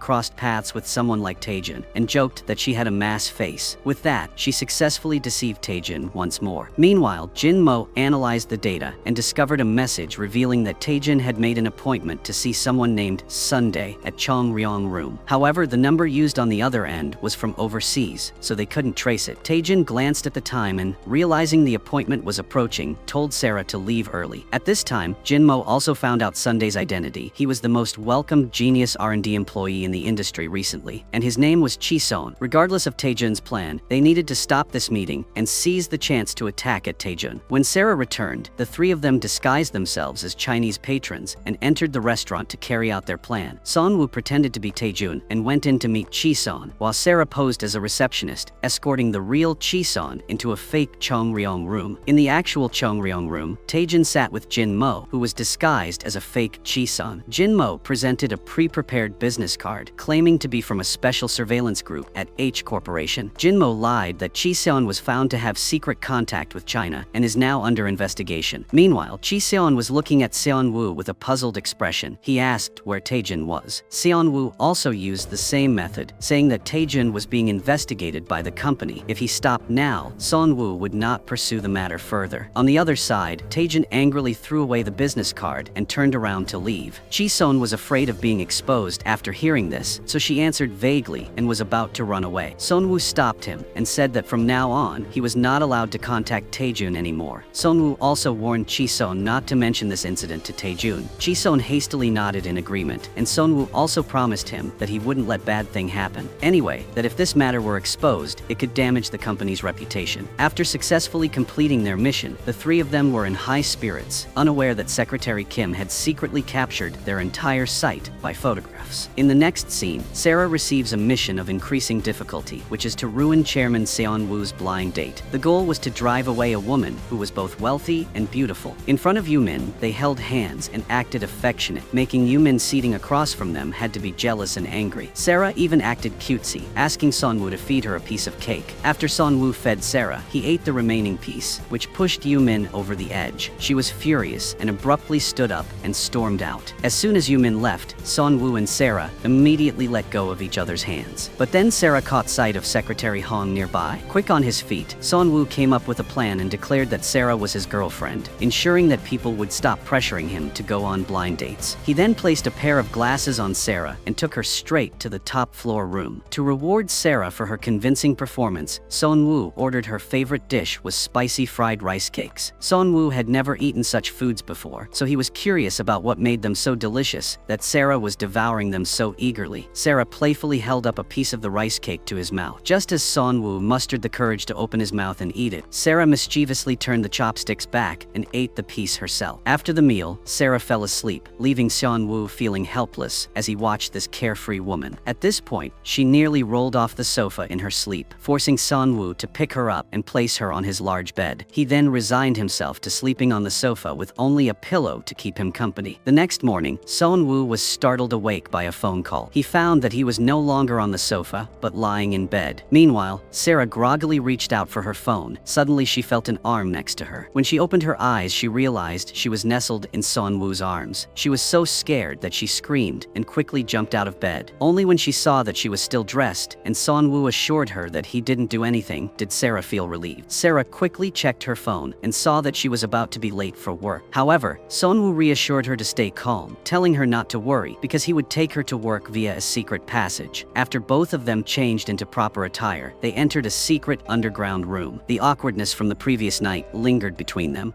crossed paths with someone like Taijin, and joked that she had a mass face. With that, she successfully deceived Taijin once more. Meanwhile, Jin Mo analyzed the data and discovered a message revealing that Taijin had made an appointment to see someone named Sunday at Chongryong Room. However, the number used on the other end was from overseas, so they couldn't trace it. Taijin glanced at the time and, realizing the appointment was approaching, told Sarah to leave early. At this time, Jin Mo also found out Sunday's identity. He was the most welcomed genius R&D employee in the industry recently, and his name was Chi-Son. Regardless of Taejin's plan, they needed to stop this meeting and seize the chance to attack at Taejin. When Sarah returned, the three of them disguised themselves as Chinese patrons and entered the restaurant to carry out their plan. Seon Woo pretended to be Taejin and went in to meet Chi-Son, while Sarah posed as a receptionist, escorting the real Chi-Son into a fake Chongryong room. In the actual Chongryong room, Taejin sat with Jin Mo, who was disguised as a fake Chi-Son. Jin Mo presented a pre-prepared business card, claiming to be from a special surveillance group at H Corporation. Jin Mo lied that Chi-Seon was found to have secret contact with China and is now under investigation. Meanwhile, Chi-Seon was looking at Seon Woo with a puzzled expression. He asked where Taejin was. Seon Woo also used the same method, saying that Taejin was being investigated by the company. If he stopped now, Seon Woo would not pursue the matter further. On the other side, Taejin angrily threw away the business card and turned around to leave. Chi-Seon was afraid of being exposed after hearing this, so she answered vaguely and was about to run away. Seon Woo stopped him and said that from now on, he was not allowed to contact Taejin anymore. Seon Woo also warned Chi-Seon not to mention this incident to Taejin. Chi-Seon hastily nodded in agreement, and Seon Woo also promised him that he wouldn't let bad thing happen. Anyway, that if this matter were exposed, it could damage the company's reputation. After successfully completing their mission, the three of them were in high spirits, unaware that Secretary Kim had secretly captured their entire site by photographs. In the next scene, Sarah receives a mission of increasing difficulty, which is to ruin Chairman Seon Woo's blind date. The goal was to drive away a woman who was both wealthy and beautiful. In front of Yumin, they held hands and acted affectionate, making Yumin seating across from them had to be jealous and angry. Sarah even acted cutesy, asking Seon Woo to feed her a piece of cake. After Seon Woo fed Sarah, he ate the remaining piece, which pushed Yumin over the edge. She was furious and abruptly stood up and stormed out. As soon as Yumin left, Seon Woo and Sarah immediately let go of each other's hands. But then Sarah caught sight of Secretary Hong nearby. Quick on his feet, Seon Woo came up with a plan and declared that Sarah was his girlfriend, ensuring that people would stop pressuring him to go on blind dates. He then placed a pair of glasses on Sarah and took her straight to the top floor room. To reward Sarah for her convincing performance, Seon Woo ordered her favorite dish was spicy fried rice cakes. Seon Woo had never eaten such foods before, so he was curious about what made them so delicious that Sarah was devouring them so eagerly. Sarah playfully held up a piece of the rice cake to his mouth. Just as Seon Woo mustered the courage to open his mouth and eat it, Sarah mischievously turned the chopsticks back and ate the piece herself. After the meal, Sarah fell asleep, leaving Seon Woo feeling helpless as he watched this carefree woman. At this point, she nearly rolled off the sofa in her sleep, forcing Sunwoo to pick her up and place her on his large bed. He then resigned himself to sleeping on the sofa with only a pillow to keep him company. The next morning, Sunwoo was startled awake by a phone call. He found that he was no longer on the sofa, but lying in bed. Meanwhile, Sarah groggily reached out for her phone. Suddenly, she felt an arm next to her. When she opened her eyes, she realized she was nestled in Sunwoo's arms. She was so scared that she screamed and quickly jumped out of bed. Only when she saw that she was still dressed and Sunwoo assured her that he didn't do anything did Sarah feel relieved. Sarah quickly checked her phone and saw that she was about to be late for work. However, Sunwoo reassured her to stay calm, telling her not to worry because he would take her to work via a secret passage. After both of them changed into proper attire, they entered a secret underground room. The awkwardness from the previous night lingered between them.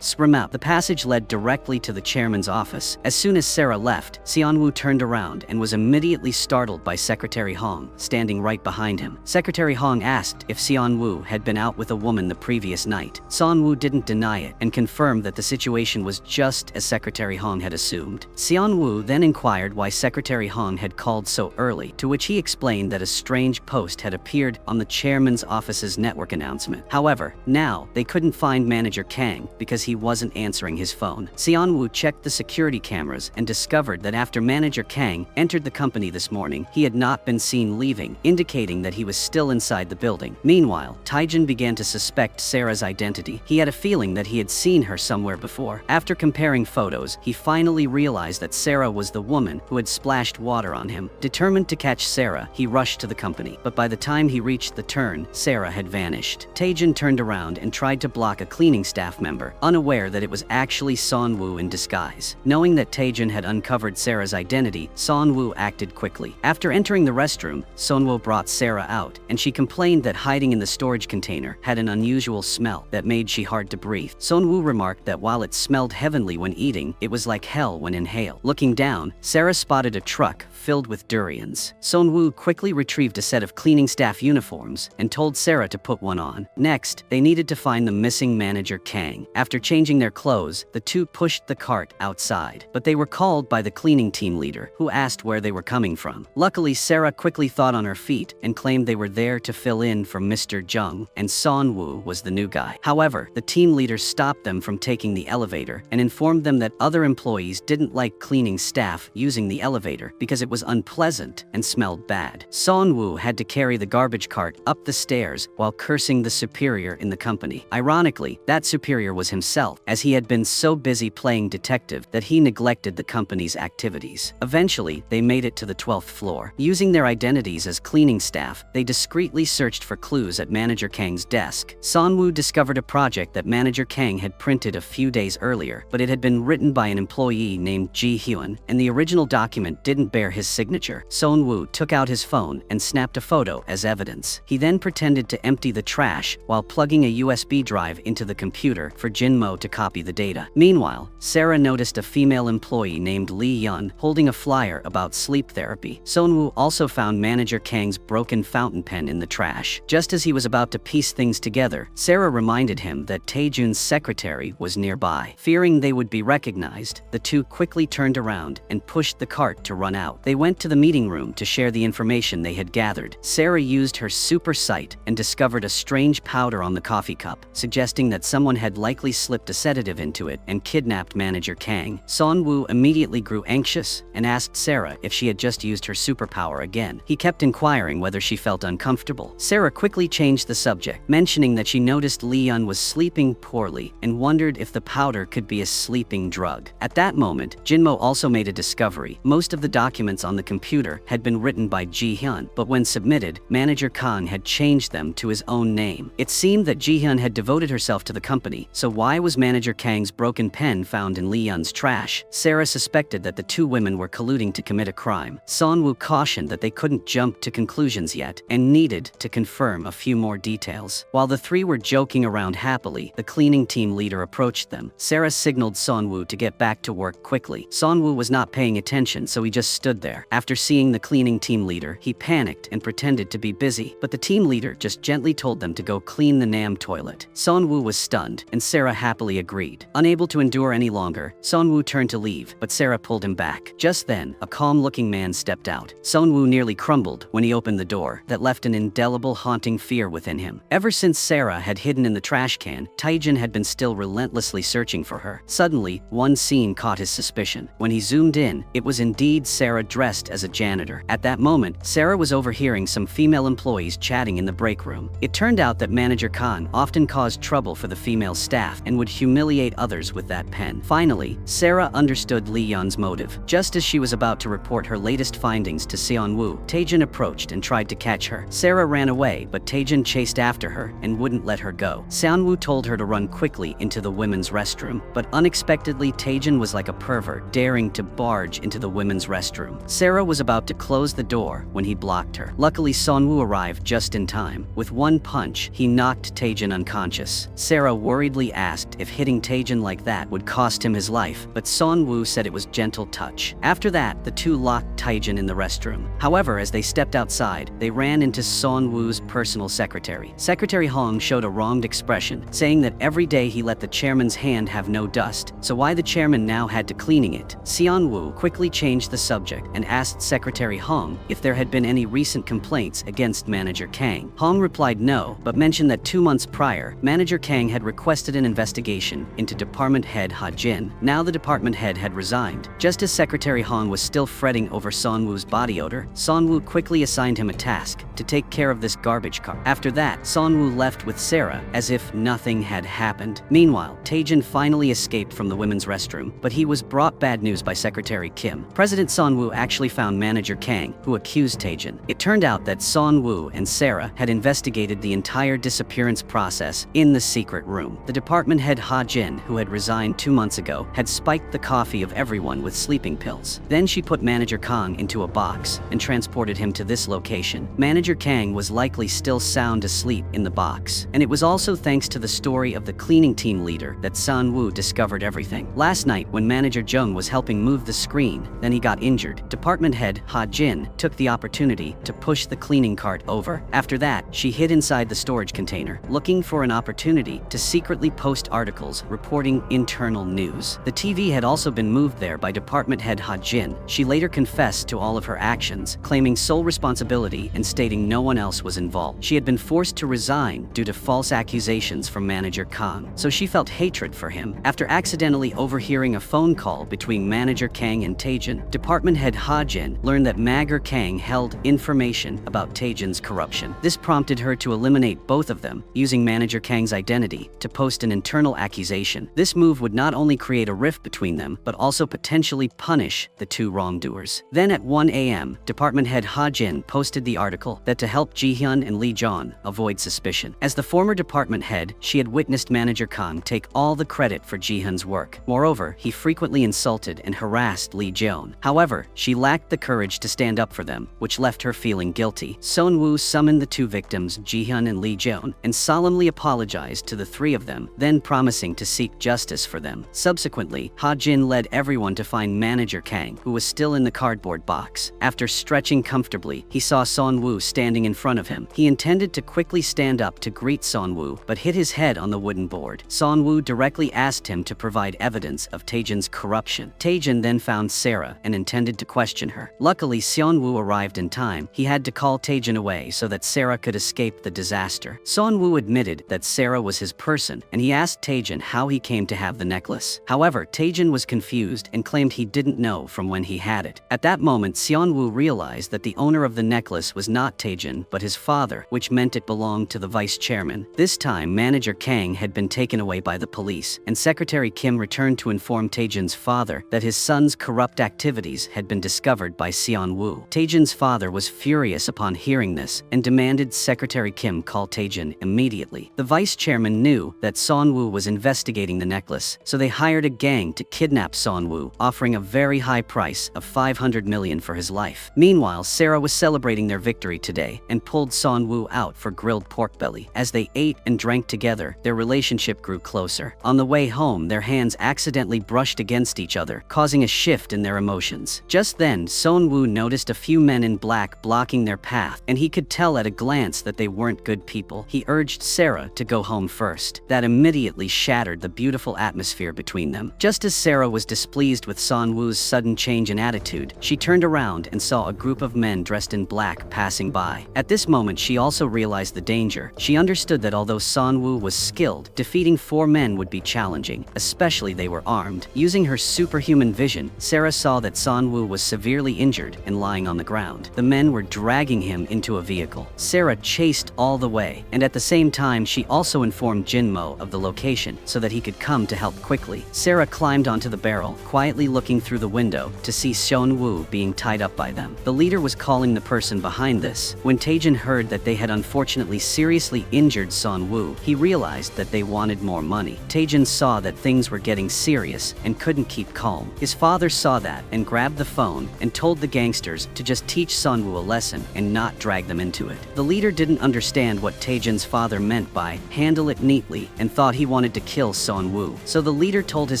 The passage led directly to the chairman's office. As soon as Sarah left, Sunwoo turned around and was immediately startled by Secretary Hong, standing right behind him. Secretary Hong asked if Sunwoo had been out with a woman the previous night. Sunwoo didn't deny it and confirmed that the situation was just as Secretary Hong had assumed. Sunwoo then inquired why Secretary Hong had called so early, to which he explained that a strange post had appeared on the chairman's office's network announcement. However, now they couldn't find Manager Kang because he wasn't answering his phone. Sunwoo checked the security cameras and discovered that after Manager Kang entered the company this morning, he had not been seen leaving, indicating that he was still inside the building. Meanwhile, Taijin began to suspect Sarah's identity. He had a feeling that he had seen her somewhere before. After comparing photos, he finally realized that Sarah was the woman who had splashed water on him. Determined to catch Sarah, he rushed to the company. But by the time he reached the turn, Sarah had vanished. Taijin turned around and tried to block a cleaning staff member, unaware that it was actually Sunwoo in disguise. Knowing that Taijin had uncovered Sarah's identity, Sunwoo acted quickly. After entering the restroom, Sunwoo brought Sarah out, and she complained that hiding in the storage container had an unusual smell that made she hard to breathe. Sunwoo remarked that while it smelled heavenly when eating, it was like hell when inhaled. Looking down, Sarah spotted a truck filled with durians. Sunwoo quickly retrieved a set of cleaning staff uniforms and told Sarah to put one on. Next, they needed to find the missing Manager Kang. After changing their clothes, the two pushed the cart outside, but they were called by the cleaning team leader, who asked where they were coming from. Luckily, Sarah quickly thought on her feet and claimed they were there to fill in for Mr. Jung, and Sunwoo was the new guy. However, the team leader stopped them from taking the elevator and informed them that other employees didn't like cleaning staff using the elevator because it was unpleasant and smelled bad. Sunwoo had to carry the garbage cart up the stairs while cursing the superior in the company. Ironically, that superior was himself, as he had been so busy playing detective that he neglected the company's activities. Eventually, they made it to the 12th floor. Using their identities as cleaning staff, they discreetly searched for clues at Manager Kang's desk. Sunwoo discovered a project that Manager Kang had printed a few days earlier, but it had been written by an employee named Ji Hyun, and the original document didn't bear his signature. Sunwoo took out his phone and snapped a photo as evidence. He then pretended to empty the trash while plugging a USB drive into the computer for Jinmo to copy the data. Meanwhile, Sarah noticed a female employee named Lee Yun holding a flyer about sleep therapy. Sunwoo also found Manager Kang's broken fountain pen in the trash. Just as he was about to piece things together, Sarah reminded him that Taejun's secretary was nearby. Fearing they would be recognized, the two quickly turned around and pushed the cart to run out. They went to the meeting room to share the information they had gathered. Sarah used her super sight and discovered a strange powder on the coffee cup, suggesting that someone had likely slipped a sedative into it and kidnapped Manager Kang. Sunwoo immediately grew anxious and asked Sarah if she had just used her superpower again. He kept inquiring whether she felt uncomfortable. Sarah quickly changed the subject, mentioning that she noticed Lee Yun was sleeping poorly and wondered if the powder could be a sleeping drug. At that moment, Jinmo also made a discovery. Most of the documents on the computer had been written by Ji Hyun, but when submitted, Manager Kang had changed them to his own name. It seemed that Ji Hyun had devoted herself to the company, so why was Manager Kang's broken pen found in Lee Yun's trash? Sarah suspected that the two women were colluding to commit a crime. Sunwoo cautioned that they couldn't jump to conclusions yet and needed to confirm a few more details. While the three were joking around happily, the cleaning team leader approached them. Sarah signaled Sunwoo to get back to work quickly. Sunwoo was not paying attention, so he just stood there. After seeing the cleaning team leader, he panicked and pretended to be busy, but the team leader just gently told them to go clean the Nam toilet. Sunwoo was stunned, and Sarah happily agreed. Unable to endure any longer, Sunwoo turned to leave, but Sarah pulled him back. Just then, a calm-looking man man stepped out. Sunwoo nearly crumbled when he opened the door, that left an indelible haunting fear within him. Ever since Sarah had hidden in the trash can, Taejin had been still relentlessly searching for her. Suddenly, one scene caught his suspicion. When he zoomed in, it was indeed Sarah dressed as a janitor. At that moment, Sarah was overhearing some female employees chatting in the break room. It turned out that Manager Kang often caused trouble for the female staff and would humiliate others with that pen. Finally, Sarah understood Lee Yun's motive. Just as she was about to report her latest findings to Seon-woo, Taejin approached and tried to catch her. Sarah ran away, but Taejin chased after her and wouldn't let her go. Seon-woo told her to run quickly into the women's restroom, but unexpectedly Taejin was like a pervert, daring to barge into the women's restroom. Sarah was about to close the door when he blocked her. Luckily, Seon-woo arrived just in time. With one punch, he knocked Taejin unconscious. Sarah worriedly asked if hitting Taejin like that would cost him his life, but Seon-woo said it was gentle touch. After that, the two locked Taejin in the restroom. However, as they stepped outside, they ran into Seon-woo's personal secretary. Secretary Hong showed a wronged expression, saying that every day he let the chairman's hand have no dust, so why the chairman now had to cleaning it. Seon-woo quickly changed the subject and asked Secretary Hong if there had been any recent complaints against Manager Kang. Hong replied no, but mentioned that 2 months prior, Manager Kang had requested an investigation into Department Head Ha Jin. Now the department head had resigned. Just as Secretary Hong was still fretting over Seon-woo's body odor, Seon-woo quickly assigned him a task to take care of this garbage cart. After that, Seon-woo left with Sarah as if nothing had happened. Meanwhile, Taejin finally escaped from the women's restroom, but he was brought bad news by Secretary Kim. President Seon-woo actually found Manager Kang, who accused Taejin. It turned out that Seon-woo and Sarah had investigated the entire disappearance process in the secret room. The department head Ha Jin, who had resigned 2 months ago, had spiked the coffee of everyone with sleeping pills. Then she put Manager Kang into a box and transported him to this location. Manager Kang was likely still sound asleep in the box, and it was also thanks to the story of the cleaning team leader that Seon-woo discovered everything. Last night, when Manager Jung was helping move the screen, then he got injured. Department head Ha Jin took the opportunity to push the cleaning cart over. After that, she hid inside the storage container, looking for an opportunity to secretly post articles reporting internal news. The TV had also been moved there by department head Ha Jin. She later confessed to all of her actions, claiming sole responsibility and stating no one else was involved. She had been forced to resign due to false accusations from Manager Kang, so she felt hatred for him. After accidentally overhearing a phone call between Manager Kang and Taejin, department head Ha Jin learned that Manager Kang held information about Taejin's corruption. This prompted her to eliminate both of them, using Manager Kang's identity to post an internal accusation. This move would not only create a rift between them, but also potentially punish the two wrongdoers. Then at 1 a.m., department head Ha Jin posted the article that to help Ji-hyun and Lee Jeon avoid suspicion. As the former department head, she had witnessed Manager Kang take all the credit for Ji-hyun's work. Moreover, he frequently insulted and harassed Lee Jeon. However, she lacked the courage to stand up for them, which left her feeling guilty. Seon-woo summoned the two victims, Ji-hyun and Lee Jeon, and solemnly apologized to the three of them, then promising to seek justice for them. Subsequently, Ha Jin led everyone to find Manager Kang, who was still in the cardboard box. After stretching comfortably, he saw Seon-woo standing in front of him. He intended to quickly stand up to greet Seon-woo, but hit his head on the wooden board. Seon-woo directly asked him to provide evidence of Taejin's corruption. Taejin then found Sarah and intended to question her. Luckily, Seon-woo arrived in time. He had to call Taejin away so that Sarah could escape the disaster. Seon-woo admitted that Sarah was his person, and he asked Taejin how he came to have the necklace. However, Taejin was confused and claimed he didn't know from when he had it. At that moment, Seon-woo realized that the owner of the necklace was not Taejin, but his father, which meant it belonged to the vice chairman. This time, Manager Kang had been taken away by the police, and Secretary Kim returned to inform Taejin's father that his son's corrupt activities had been discovered by Seon-woo. Taejin's father was furious upon hearing this and demanded Secretary Kim call Taejin immediately. The vice chairman knew that Seon-woo was investigating the necklace, so they hired a gang to kidnap Seon-woo, offering a very high price of 500 million for his life. Meanwhile, Sarah was celebrating their victory today and pulled Seon-woo out for grilled pork belly. As they ate and drank together, their relationship grew closer. On the way home, their hands accidentally brushed against each other, causing a shift in their emotions. Just then, Seon-woo noticed a few men in black blocking their path, and he could tell at a glance that they weren't good people. He urged Sarah to go home first. That immediately shattered the beautiful atmosphere between them. Just as Sarah was displeased with Seon-woo's sudden change in attitude, she She turned around and saw a group of men dressed in black passing by. At this moment, she also realized the danger. She understood that although Sunwoo was skilled, defeating 4 men would be challenging, especially they were armed. Using her superhuman vision, Sarah saw that Sunwoo was severely injured and lying on the ground. The men were dragging him into a vehicle. Sarah chased all the way, and at the same time, she also informed Jinmo of the location so that he could come to help quickly. Sarah climbed onto the barrel, quietly looking through the window to see Sunwoo being tied up by them. The leader was calling the person behind this. When Taejin heard that they had unfortunately seriously injured Sunwoo, he realized that they wanted more money. Taejin saw that things were getting serious and couldn't keep calm. His father saw that and grabbed the phone and told the gangsters to just teach Sunwoo a lesson and not drag them into it. The leader didn't understand what Taejin's father meant by handle it neatly and thought he wanted to kill Sunwoo. So the leader told his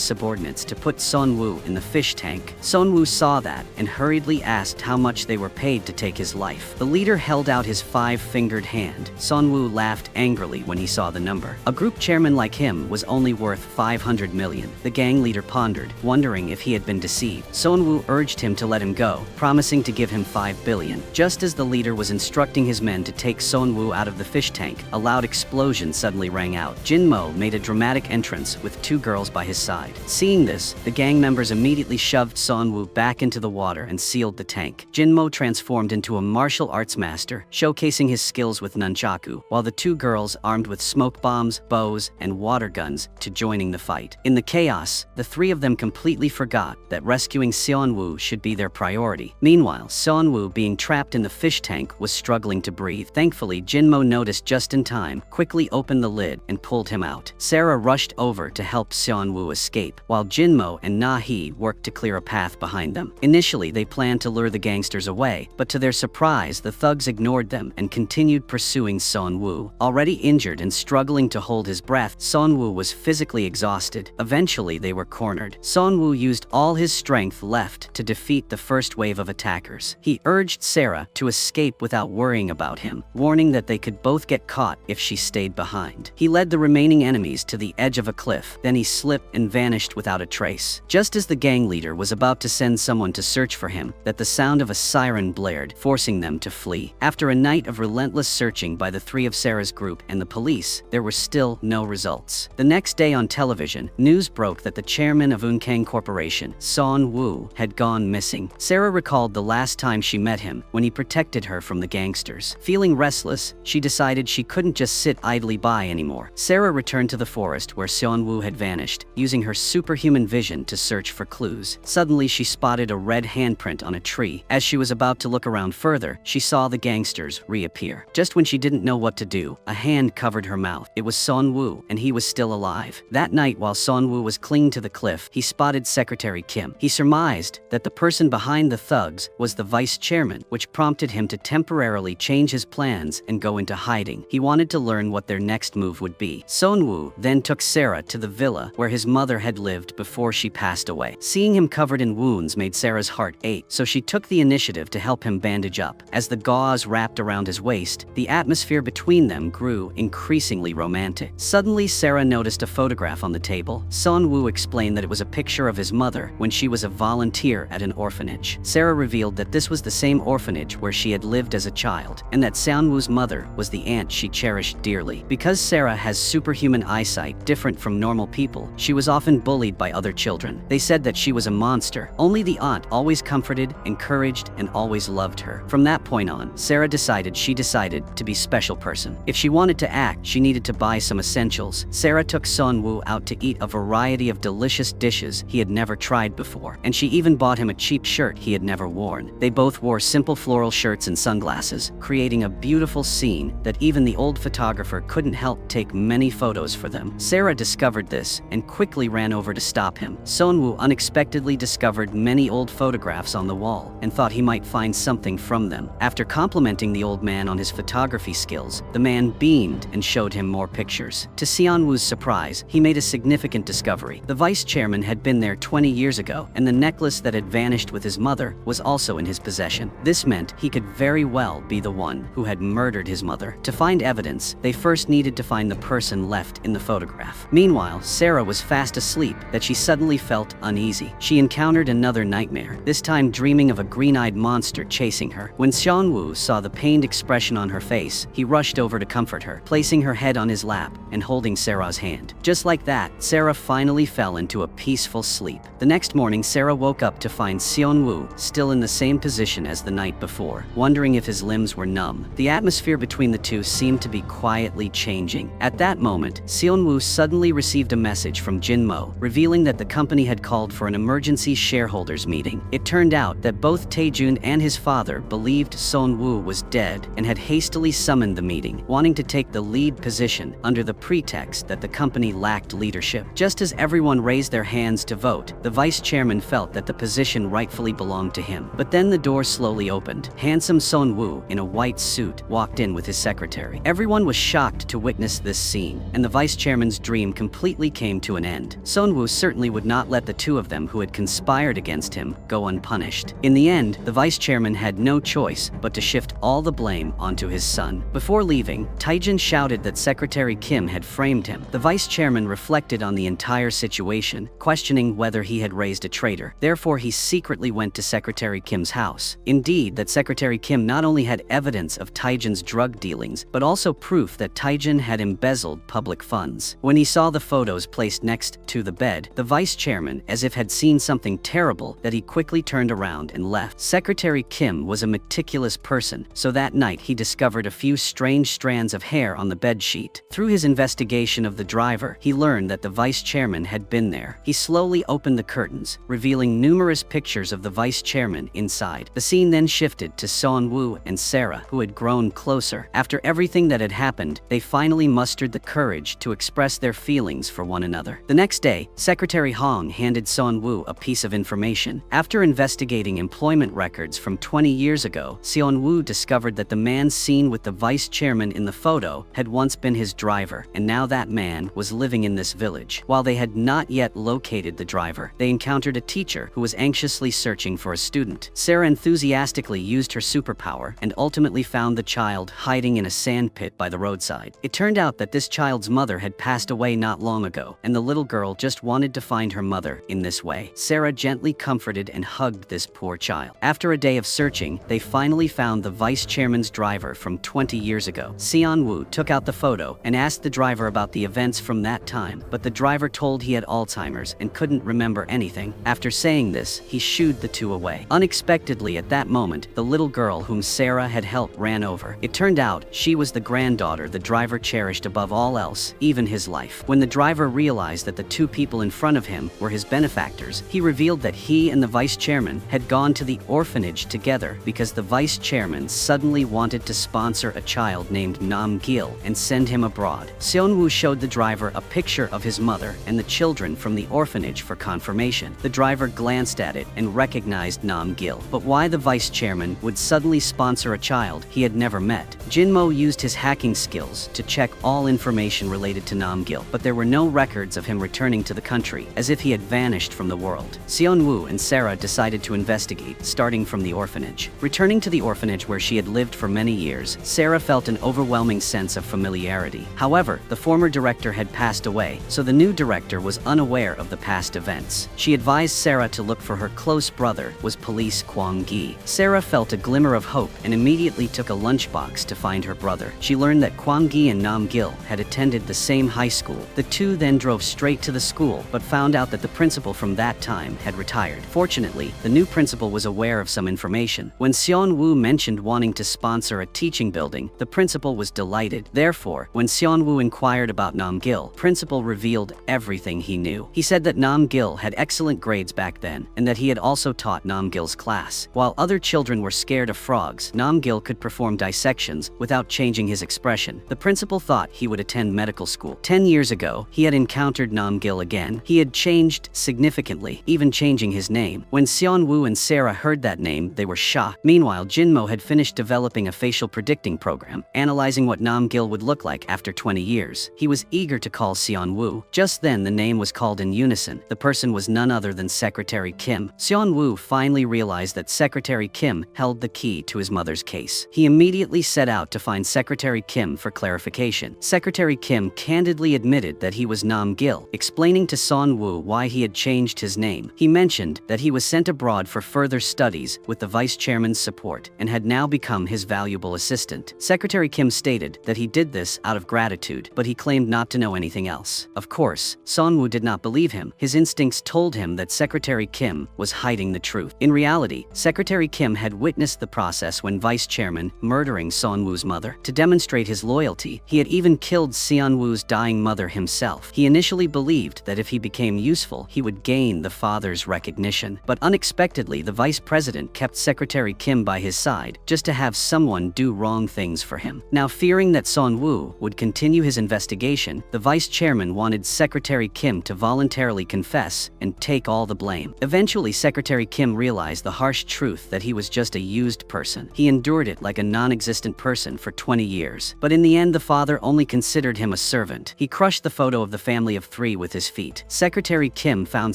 subordinates to put Sunwoo in the fish tank. Sunwoo saw that and hurriedly asked how much they were paid to take his life. The leader held out his 5-fingered hand. Sunwoo laughed angrily when he saw the number. A group chairman like him was only worth 500 million. The gang leader pondered, wondering if he had been deceived. Sunwoo urged him to let him go, promising to give him 5 billion. Just as the leader was instructing his men to take Sunwoo out of the fish tank, a loud explosion suddenly rang out. Jinmo made a dramatic entrance with 2 girls by his side. Seeing this, the gang members immediately shoved Sunwoo back into the water and sealed the tank. Jinmo transformed into a martial arts master, showcasing his skills with nunchaku, while the 2 girls armed with smoke bombs, bows, and water guns to joining the fight. In the chaos, the 3 of them completely forgot that rescuing Sunwoo should be their priority. Meanwhile, Sunwoo, being trapped in the fish tank, was struggling to breathe. Thankfully, Jinmo noticed just in time, quickly opened the lid and pulled him out. Sarah rushed over to help Sunwoo escape, while Jinmo and Na-hee worked to clear a path behind them. Initially, they planned to lure the gangsters away, but to their surprise, the thugs ignored them and continued pursuing Sunwoo. Already injured and struggling to hold his breath, Sunwoo was physically exhausted. Eventually, they were cornered. Sunwoo used all his strength left to defeat the first wave of attackers. He urged Sarah to escape without worrying about him, warning that they could both get caught if she stayed behind. He led the remaining enemies to the edge of a cliff, then he slipped and vanished without a trace. Just as the gang leader was about to send someone to search for him, that the sound of a siren blared, forcing them to flee. After a night of relentless searching by the 3 of Sarah's group and the police, there were still no results. The next day on television, news broke that the chairman of Unkang Corporation, Sunwoo, had gone missing. Sarah recalled the last time she met him, when he protected her from the gangsters. Feeling restless, she decided she couldn't just sit idly by anymore. Sarah returned to the forest where Sunwoo had vanished, using her superhuman vision to search for clues. Suddenly, she spotted a red handprint on a tree. As she was about to look around further, she saw the gangsters reappear. Just when she didn't know what to do, a hand covered her mouth. It was Sunwoo, and he was still alive. That night, while Sunwoo was clinging to the cliff, he spotted Secretary Kim. He surmised that the person behind the thugs was the vice chairman, which prompted him to temporarily change his plans and go into hiding. He wanted to learn what their next move would be. Sunwoo then took Sarah to the villa where his mother had lived before she passed away. Seeing him covered in wounds made Sarah's heart ache, so she took the initiative to help him bandage up. As the gauze wrapped around his waist, the atmosphere between them grew increasingly romantic. Suddenly, Sarah noticed a photograph on the table. Sunwoo explained that it was a picture of his mother when she was a volunteer at an orphanage. Sarah revealed that this was the same orphanage where she had lived as a child, and that Sunwoo's mother was the aunt she cherished dearly. Because Sarah has superhuman eyesight different from normal people, she was often bullied by other children. They said that she was a monster. Only the aunt always comforted, encouraged, and always loved her. From that point on, Sarah decided to be special person. If she wanted to act, she needed to buy some essentials. Sarah took Sunwoo out to eat a variety of delicious dishes he had never tried before, and she even bought him a cheap shirt he had never worn. They both wore simple floral shirts and sunglasses, creating a beautiful scene that even the old photographer couldn't help take many photos for them. Sarah discovered this and quickly ran over to stop him. Sunwoo unexpectedly discovered many old photographs on the wall and thought he might find something from them. After complimenting the old man on his photography skills, the man beamed and showed him more pictures. To Sunwoo's surprise, he made a significant discovery. The vice chairman had been there 20 years ago, and the necklace that had vanished with his mother was also in his possession. This meant he could very well be the one who had murdered his mother. To find evidence, they first needed to find the person left in the photograph. Meanwhile, Sarah was fast asleep that she suddenly felt uneasy. She encountered another nightmare. This this time dreaming of a green-eyed monster chasing her. When Xianwu saw the pained expression on her face, he rushed over to comfort her, placing her head on his lap and holding Sarah's hand. Just like that, Sarah finally fell into a peaceful sleep. The next morning, Sarah woke up to find Xianwu still in the same position as the night before, wondering if his limbs were numb. The atmosphere between the two seemed to be quietly changing. At that moment, Xianwu suddenly received a message from Jinmo, revealing that the company had called for an emergency shareholders meeting. It turned out that both Taejun and his father believed Sonwoo was dead and had hastily summoned the meeting, wanting to take the lead position under the pretext that the company lacked leadership. Just as everyone raised their hands to vote, the vice chairman felt that the position rightfully belonged to him. But then the door slowly opened. Handsome Sonwoo, in a white suit, walked in with his secretary. Everyone was shocked to witness this scene, and the vice chairman's dream completely came to an end. Sonwoo certainly would not let the two of them who had conspired against him go unpunished. In the end, the vice chairman had no choice but to shift all the blame onto his son. Before leaving, Taejun shouted that Secretary Kim had framed him. The vice chairman reflected on the entire situation, questioning whether he had raised a traitor. Therefore, he secretly went to Secretary Kim's house. Indeed, that Secretary Kim not only had evidence of Taejun's drug dealings, but also proof that Taejun had embezzled public funds. When he saw the photos placed next to the bed, the vice chairman, as if had seen something terrible, that he quickly turned around and left. Secretary Kim was a meticulous person, so that night he discovered a few strange strands of hair on the bedsheet. Through his investigation of the driver, he learned that the vice chairman had been there. He slowly opened the curtains, revealing numerous pictures of the vice chairman inside. The scene then shifted to Sonwoo and Sarah, who had grown closer. After everything that had happened, they finally mustered the courage to express their feelings for one another. The next day, Secretary Hong handed Sonwoo a piece of information. After investigating employment records from 20 years ago, Sonwoo discovered that the man seen with the vice chairman in the photo had once been his driver, and now that man was living in this village. While they had not yet located the driver, they encountered a teacher who was anxiously searching for a student. Sarah enthusiastically used her superpower and ultimately found the child hiding in a sand pit by the roadside. It turned out that this child's mother had passed away not long ago, and the little girl just wanted to find her mother in this way. Sarah gently comforted and hugged this poor child. After a day of searching, they finally found the vice chairman's driver from 20 years ago. Xianwu took out the photo and asked the driver about the events from that time, but the driver told he had Alzheimer's and couldn't remember anything. After saying this, he shooed the two away. Unexpectedly at that moment, the little girl whom Sarah had helped ran over. It turned out she was the granddaughter the driver cherished above all else, even his life. When the driver realized that the two people in front of him were his benefactors, he revealed that he and the vice chairman had gone to the orphanage together because the vice chairman suddenly wanted to sponsor a child named Nam Gil and send him abroad. Seonwoo showed the driver a picture of his mother and the children from the orphanage for confirmation. The driver glanced at it and recognized Nam Gil, but why the vice chairman would suddenly sponsor a child he had never met? Jinmo used his hacking skills to check all information related to Nam Gil, but there were no records of him returning to the country, as if he had vanished from the world. Seonwoo and Sarah decided to investigate, starting from the orphanage. Returning to the orphanage where she had lived for many years, Sarah felt an overwhelming sense of familiarity. However, the former director had passed away, so the new director was unaware of the past events. She advised Sarah to look for her close brother, was Police Kwang Gi. Sarah felt a glimmer of hope and immediately took a lunchbox to find her brother. She learned that Kwang Gi and Nam Gil had attended the same high school. The two then drove straight to the school, but found out that the principal from that time had retired. Fortunately, the new principal was aware of some information. When Seonwoo mentioned wanting to sponsor a teaching building, the principal was delighted. Therefore, when Seonwoo inquired about Nam Gil, principal revealed everything he knew. He said that Nam Gil had excellent grades back then, and that he had also taught Nam Gil's class. While other children were scared of frogs, Nam Gil could perform dissections without changing his expression. The principal thought he would attend medical school. 10 years ago, he had encountered Nam Gil again. He had changed significantly, even changing his name. When Seonwoo and Sarah heard that name, they were shocked. Meanwhile, Jinmo had finished developing a facial predicting program, analyzing what Nam Gil would look like after 20 years. He was eager to call Seonwoo. Just then, the name was called in unison. The person was none other than Secretary Kim. Seonwoo finally realized that Secretary Kim held the key to his mother's case. He immediately set out to find Secretary Kim for clarification. Secretary Kim candidly admitted that he was Nam Gil, explaining to Seonwoo why he had changed his name. He mentioned that he was sent sent abroad for further studies with the vice chairman's support and had now become his valuable assistant. Secretary Kim stated that he did this out of gratitude, but he claimed not to know anything else. Of course, Sonwoo did not believe him. His instincts told him that Secretary Kim was hiding the truth. In reality, Secretary Kim had witnessed the process when vice chairman murdering Sonwoo's mother. To demonstrate his loyalty, he had even killed Seonwoo's dying mother himself. He initially believed that if he became useful, he would gain the father's recognition. But unexpectedly, the vice president kept Secretary Kim by his side just to have someone do wrong things for him. Now, fearing that Sonwoo would continue his investigation, the vice chairman wanted Secretary Kim to voluntarily confess and take all the blame. Eventually, Secretary Kim realized the harsh truth that he was just a used person. He endured it like a non-existent person for 20 years. But in the end, the father only considered him a servant. He crushed the photo of the family of 3 with his feet. Secretary Kim found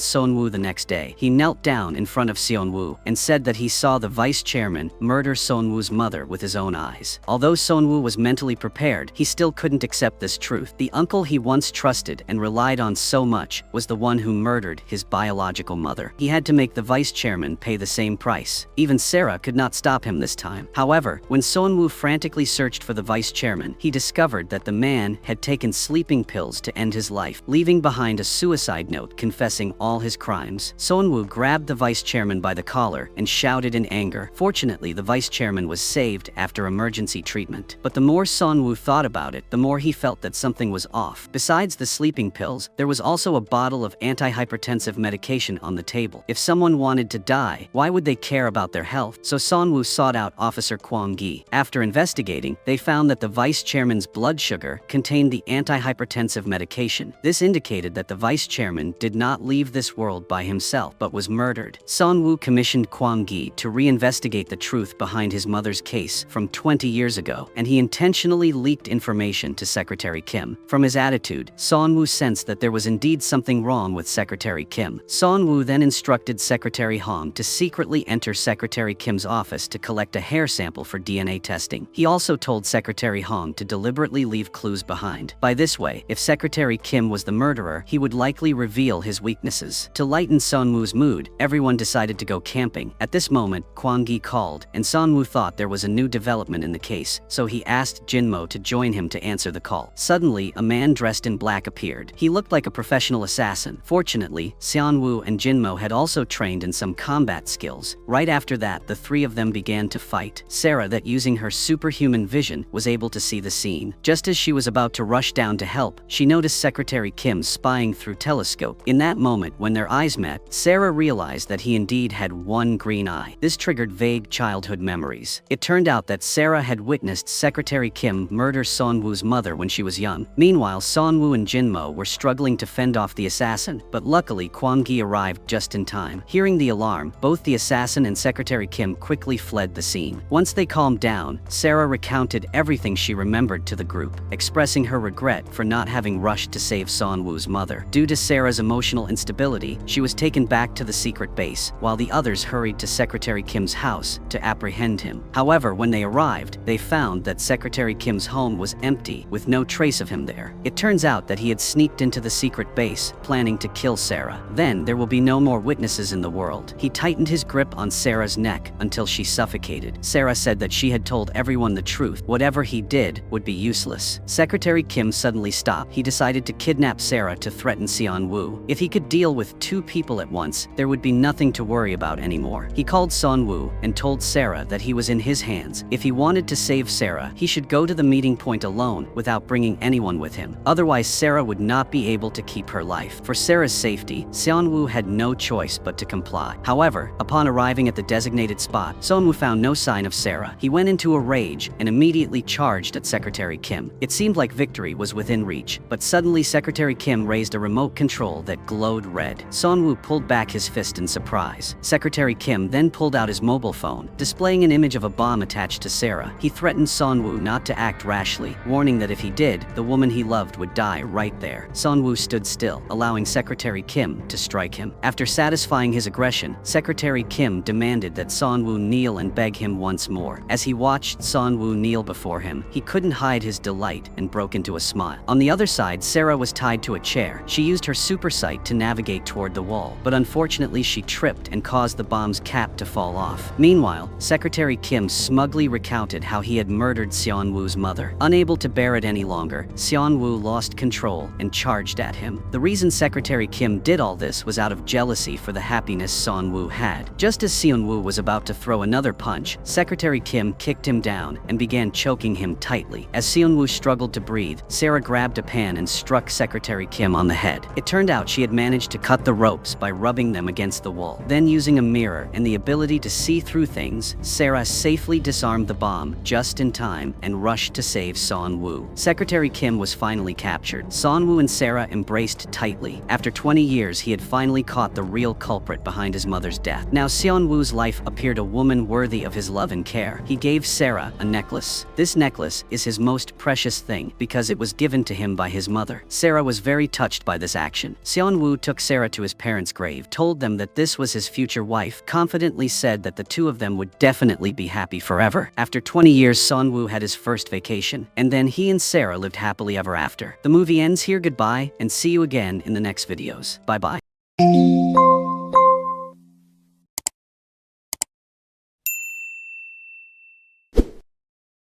Sonwoo the next day. He knelt down in front of Seonwoo and said that he saw the vice chairman murder Sonwoo's mother with his own eyes. Although Sonwoo was mentally prepared, he still couldn't accept this truth. The uncle he once trusted and relied on so much was the one who murdered his biological mother. He had to make the vice chairman pay the same price. Even Sarah could not stop him this time. However, when Sonwoo frantically searched for the vice chairman, he discovered that the man had taken sleeping pills to end his life, leaving behind a suicide note confessing all his crimes. Sonwoo grabbed the vice chairman by the collar and shouted in anger. Fortunately, the vice chairman was saved after emergency treatment. But the more Sonwoo thought about it, the more he felt that something was off. Besides the sleeping pills, there was also a bottle of antihypertensive medication on the table. If someone wanted to die, why would they care about their health? So Sonwoo sought out Officer Kwang Gi. After investigating, they found that the vice chairman's blood sugar contained the antihypertensive medication. This indicated that the vice chairman did not leave this world by himself, but was murdered. Sonwoo commissioned Kwang Gi to reinvestigate the truth behind his mother's case from 20 years ago, and he intentionally leaked information to Secretary Kim. From his attitude, Sonwoo sensed that there was indeed something wrong with Secretary Kim. Sonwoo then instructed Secretary Hong to secretly enter Secretary Kim's office to collect a hair sample for DNA testing. He also told Secretary Hong to deliberately leave clues behind. By this way, if Secretary Kim was the murderer, he would likely reveal his weaknesses. To lighten Sonwoo's mood, everyone decided to go camping. At this moment, Kwang Gi called, and Sonwoo thought there was a new development in the case, so he asked Jinmo to join him to answer the call. Suddenly, a man dressed in black appeared. He looked like a professional assassin. Fortunately, Seonwoo and Jinmo had also trained in some combat skills. Right after that, the 3 of them began to fight. Sarah, that using her superhuman vision, was able to see the scene. Just as she was about to rush down to help, she noticed Secretary Kim spying through telescope. In that moment, when their eyes met, Sarah realized that he indeed had one green eye. This triggered vague childhood memories. It turned out that Sarah had witnessed Secretary Kim murder Sonwoo's mother when she was young. Meanwhile, Sonwoo and Jinmo were struggling to fend off the assassin, but luckily Kwang Gi arrived just in time. Hearing the alarm, both the assassin and Secretary Kim quickly fled the scene. Once they calmed down, Sarah recounted everything she remembered to the group, expressing her regret for not having rushed to save Sonwoo's mother. Due to Sarah's emotional instability, she was taken back to the secret base, while the others hurried to Secretary Kim's house to apprehend him. However, when they arrived, they found that Secretary Kim's home was empty, with no trace of him there. It turns out that he had sneaked into the secret base, planning to kill Sarah. Then there will be no more witnesses in the world. He tightened his grip on Sarah's neck until she suffocated. Sarah said that she had told everyone the truth. Whatever he did would be useless. Secretary Kim suddenly stopped. He decided to kidnap Sarah to threaten Seonwoo. If he could deal with 2 people at once, there would be nothing to worry about anymore. He called Sonwoo and told Sarah that he was in his hands. If he wanted to save Sarah, he should go to the meeting point alone without bringing anyone with him. Otherwise, Sarah would not be able to keep her life. For Sarah's safety, Seonwoo had no choice but to comply. However, upon arriving at the designated spot, Sonwoo found no sign of Sarah. He went into a rage and immediately charged at Secretary Kim. It seemed like victory was within reach, but suddenly Secretary Kim raised a remote control that glowed red. Sonwoo pulled back his fist in surprise. Secretary Kim then pulled out his mobile phone, displaying an image of a bomb attached to Sarah. He threatened Sonwoo not to act rashly, warning that if he did, the woman he loved would die right there. Sonwoo stood still, allowing Secretary Kim to strike him. After satisfying his aggression, Secretary Kim demanded that Sonwoo kneel and beg him once more. As he watched Sonwoo kneel before him, he couldn't hide his delight and broke into a smile. On the other side, Sarah was tied to a chair. She used her super sight to navigate toward the wall, but unfortunately she tripped and caused the bomb's cap to fall off. Meanwhile, Secretary Kim smugly recounted how he had murdered Seon-woo's mother. Unable to bear it any longer, Seon-woo lost control and charged at him. The reason Secretary Kim did all this was out of jealousy for the happiness Seon-woo had. Just as Seon-woo was about to throw another punch, Secretary Kim kicked him down and began choking him tightly. As Seon-woo struggled to breathe, Sarah grabbed a pan and struck Secretary Kim on the head. It turned out she had managed to cut the ropes by rubbing them against the wall. Then, using a mirror and the ability to see through things, Sarah safely disarmed the bomb just in time and rushed to save Seon-woo. Secretary Kim was finally captured. Seon-woo and Sarah embraced tightly. After 20 years, he had finally caught the real culprit behind his mother's death. Now Seon-woo's life appeared a woman worthy of his love and care. He gave Sarah a necklace. This necklace is his most precious thing because it was given to him by his mother. Sarah was very touched by this action. Seon-woo took Sarah to his parents' grave, told them that this was his future wife, confidently said that the two of them would definitely be happy forever. After 20 years, Seon-woo had his first vacation, and then he and Sarah lived happily ever after. The movie ends here. Goodbye, and see you again in the next videos. Bye-bye.